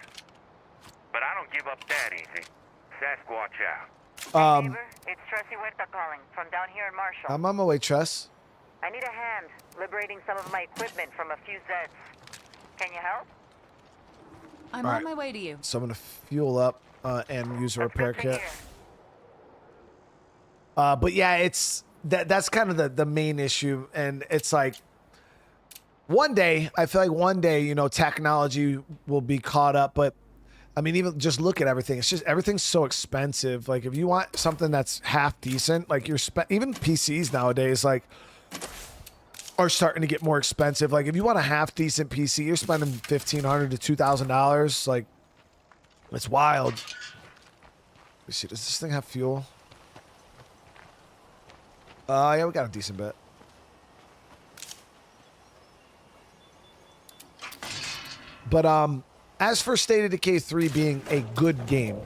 But I don't give up that easy. Sasquatch out. Neighbor, it's Tressy Huerta calling from down here in Marshall. I'm on my way, Tress. I need a hand liberating some of my equipment from a few Zeds. Can you help? I'm All on right. my way to you. So I'm gonna fuel up and use a repair kit. But yeah, it's that's kind of the main issue, and it's like one day I feel like one day, you know, technology will be caught up, but I mean, even just look at everything. It's just everything's so expensive. Like if you want something that's half decent, like even PCs nowadays, like are starting to get more expensive. Like if you want a half decent PC, you're spending $1,500 to $2,000. Like it's wild. Let me see. Does this thing have fuel? Yeah, we got a decent bit. But as for State of Decay 3 being a good game,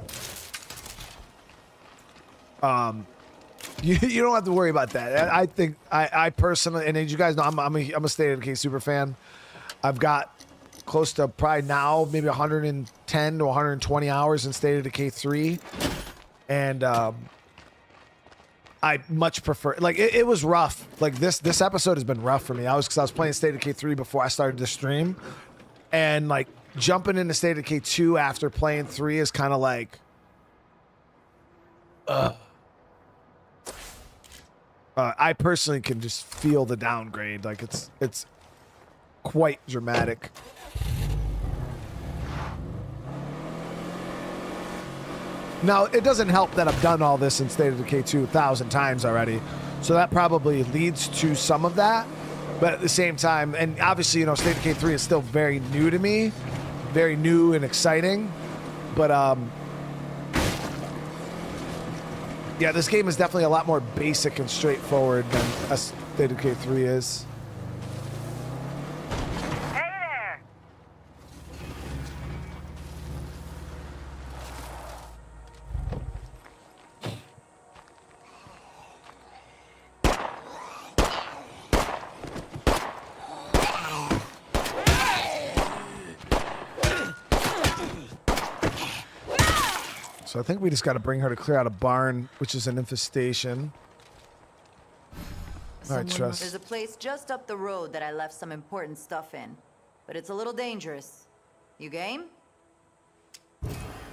you don't have to worry about that. I think I personally, and as you guys know, I'm a State of Decay super fan. I've got close to probably now maybe 110 to 120 hours in State of Decay 3, and I much prefer. Like it was rough. Like this episode has been rough for me. Because I was playing State of Decay 3 before I started the stream, and like jumping into State of Decay 2 after playing 3 is kind of like, I personally can just feel the downgrade. Like it's quite dramatic. Now, it doesn't help that I've done all this in State of Decay 2 1,000 times already. So that probably leads to some of that. But at the same time, and obviously, you know, State of Decay 3 is still very new to me. Very new and exciting. But, yeah, this game is definitely a lot more basic and straightforward than State of Decay 3 is. So I think we just got to bring her to clear out a barn, which is an infestation. All right, Trust. There's a place just up the road that I left some important stuff in, but it's a little dangerous. You game?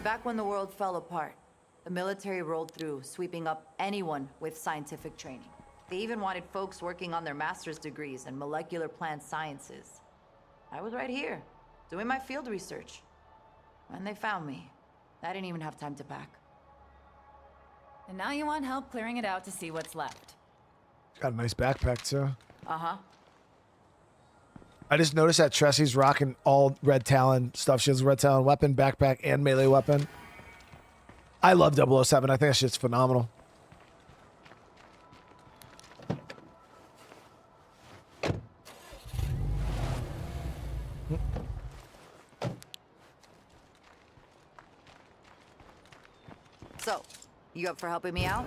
Back when the world fell apart, the military rolled through, sweeping up anyone with scientific training. They even wanted folks working on their master's degrees in molecular plant sciences. I was right here, doing my field research. When they found me, I didn't even have time to pack. And now you want help clearing it out to see what's left. Got a nice backpack, too. Uh-huh. I just noticed that Tressy's rocking all Red Talon stuff. She has a Red Talon weapon, backpack, and melee weapon. I love 007. I think that shit's phenomenal. So, you up for helping me out?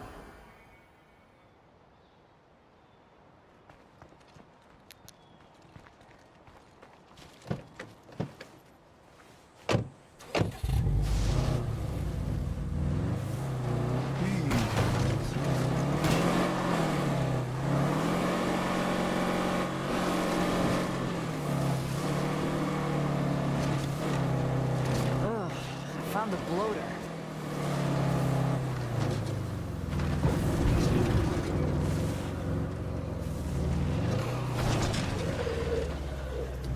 Ugh, I found the bloater.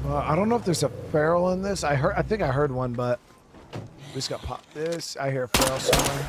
I don't know if there's a feral in this. I think I heard one, but we just got pop this. I hear a feral somewhere.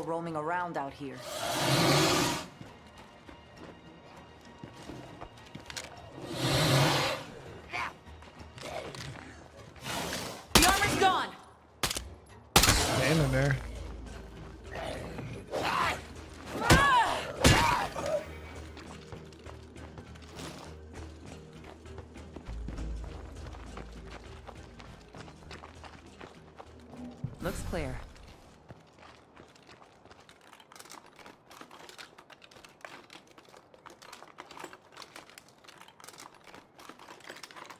roaming around out here. The armor's gone! Stand in there. Looks clear.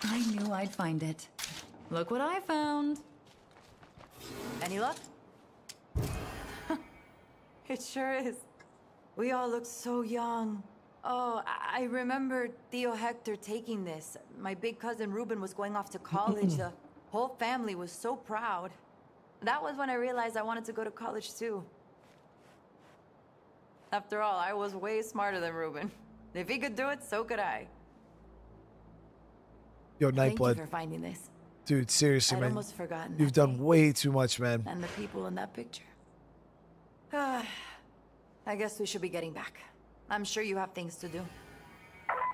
I knew I'd find it. Look what I found. Any luck? It sure is. We all look so young. Oh, I remember Theo Hector taking this. My big cousin Ruben was going off to college. The whole family was so proud. That was when I realized I wanted to go to college too. After all, I was way smarter than Ruben. If he could do it, so could I. Yo, Thank you Nightblood. for finding this. Dude, seriously, I'd man. almost forgotten You've that done day. way too much, man. And the people in that picture. I guess we should be getting back. I'm sure you have things to do.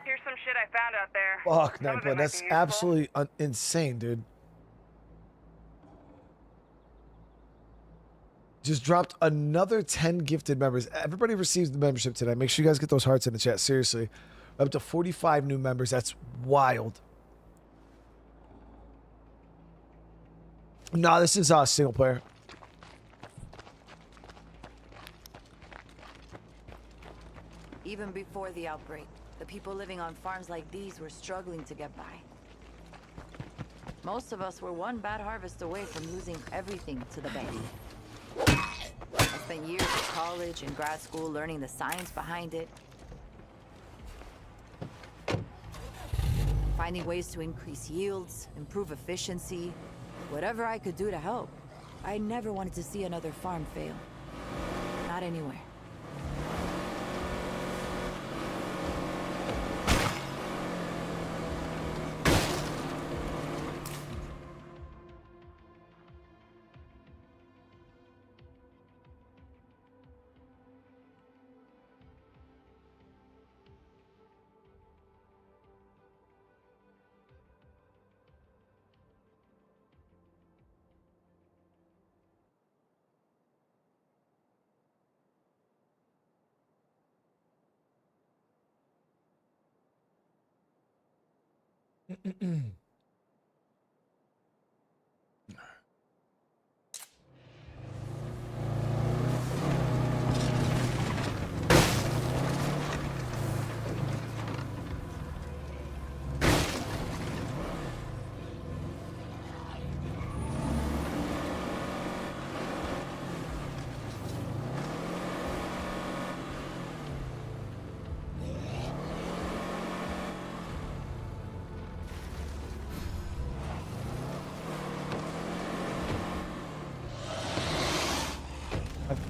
Here's some shit I found out there. Fuck, Some of it Nightblood. might That's be useful. absolutely insane, dude. Just dropped another 10 gifted members. Everybody receives the membership today. Make sure you guys get those hearts in the chat. Seriously. Up to 45 new members. That's wild. No, this is single player. Even before the outbreak, the people living on farms like these were struggling to get by. Most of us were one bad harvest away from losing everything to the bank. I spent years at college and grad school learning the science behind it. Finding ways to increase yields, improve efficiency, whatever I could do to help. I never wanted to see another farm fail. Not anywhere.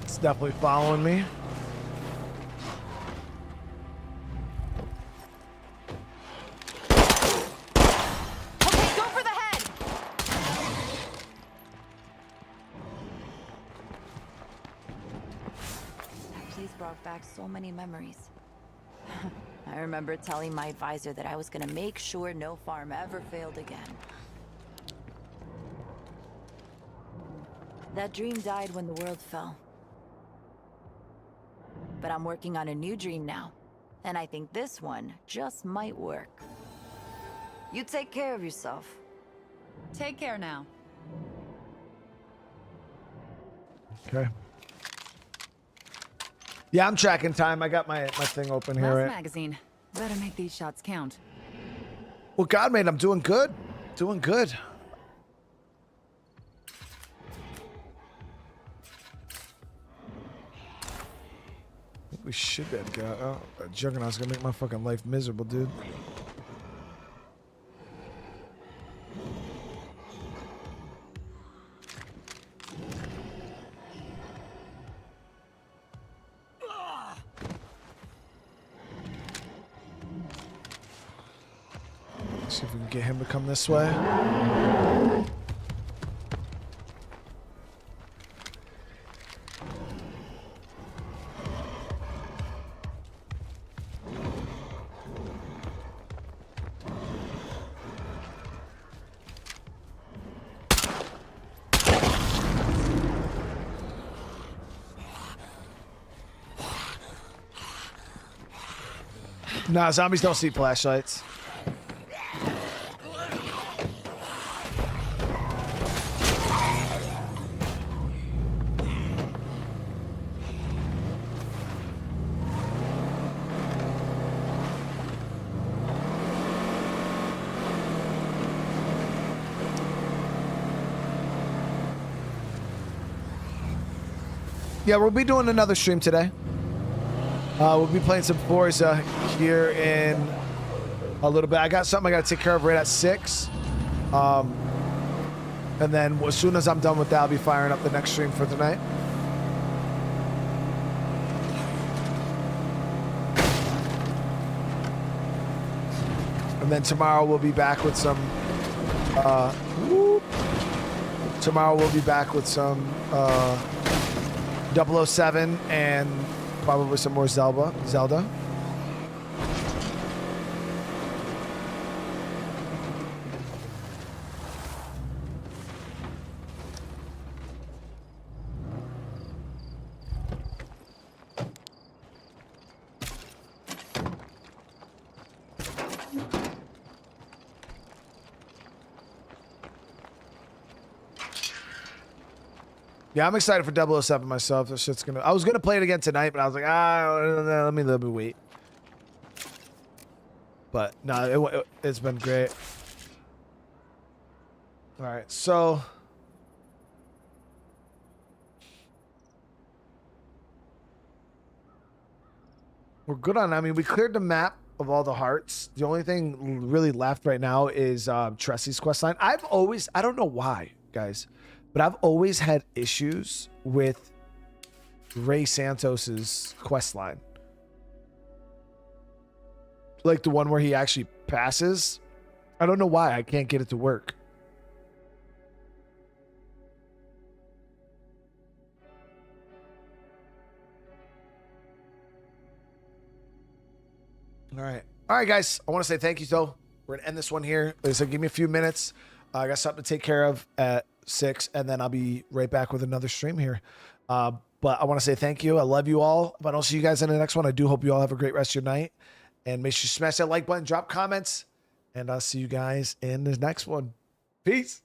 It's definitely following me. Okay, go for the head! That place brought back so many memories. I remember telling my advisor that I was gonna make sure no farm ever failed again. That dream died when the world fell. But I'm working on a new dream now. And I think this one just might work. You take care of yourself. Take care now. Okay. Yeah, I'm tracking time. I got my thing open here. Last Right? magazine. Better make these shots count. Well, God, mate, I'm doing good. Doing good. We should that guy. Oh, that Juggernaut's gonna make my fucking life miserable, dude. See if we can get him to come this way. Nah, zombies don't see flashlights. Yeah, we'll be doing another stream today. We'll be playing some Forza here in a little bit. I got something I got to take care of right at 6. And then as soon as I'm done with that, I'll be firing up the next stream for tonight. And then tomorrow we'll be back with some... tomorrow we'll be back with some... 007 and probably some more Zelda. Yeah, I'm excited for 007 myself. This shit's gonna. I was gonna play it again tonight, but I was like, let me wait. But no, it's been great. All right, so we're good on. I mean, we cleared the map of all the hearts. The only thing really left right now is Tressy's questline. I don't know why, guys. But I've always had issues with Ray Santos's quest line. Like the one where he actually passes. I don't know why I can't get it to work. All right. All right, guys. I want to say thank you, though. We're going to end this one here. Like I said, give me a few minutes. I got something to take care of at 6, and then I'll be right back with another stream here. But I want to say thank you. I love you all. If I don't see you guys in the next one, I do hope you all have a great rest of your night. And make sure you smash that like button, drop comments, and I'll see you guys in the next one. Peace.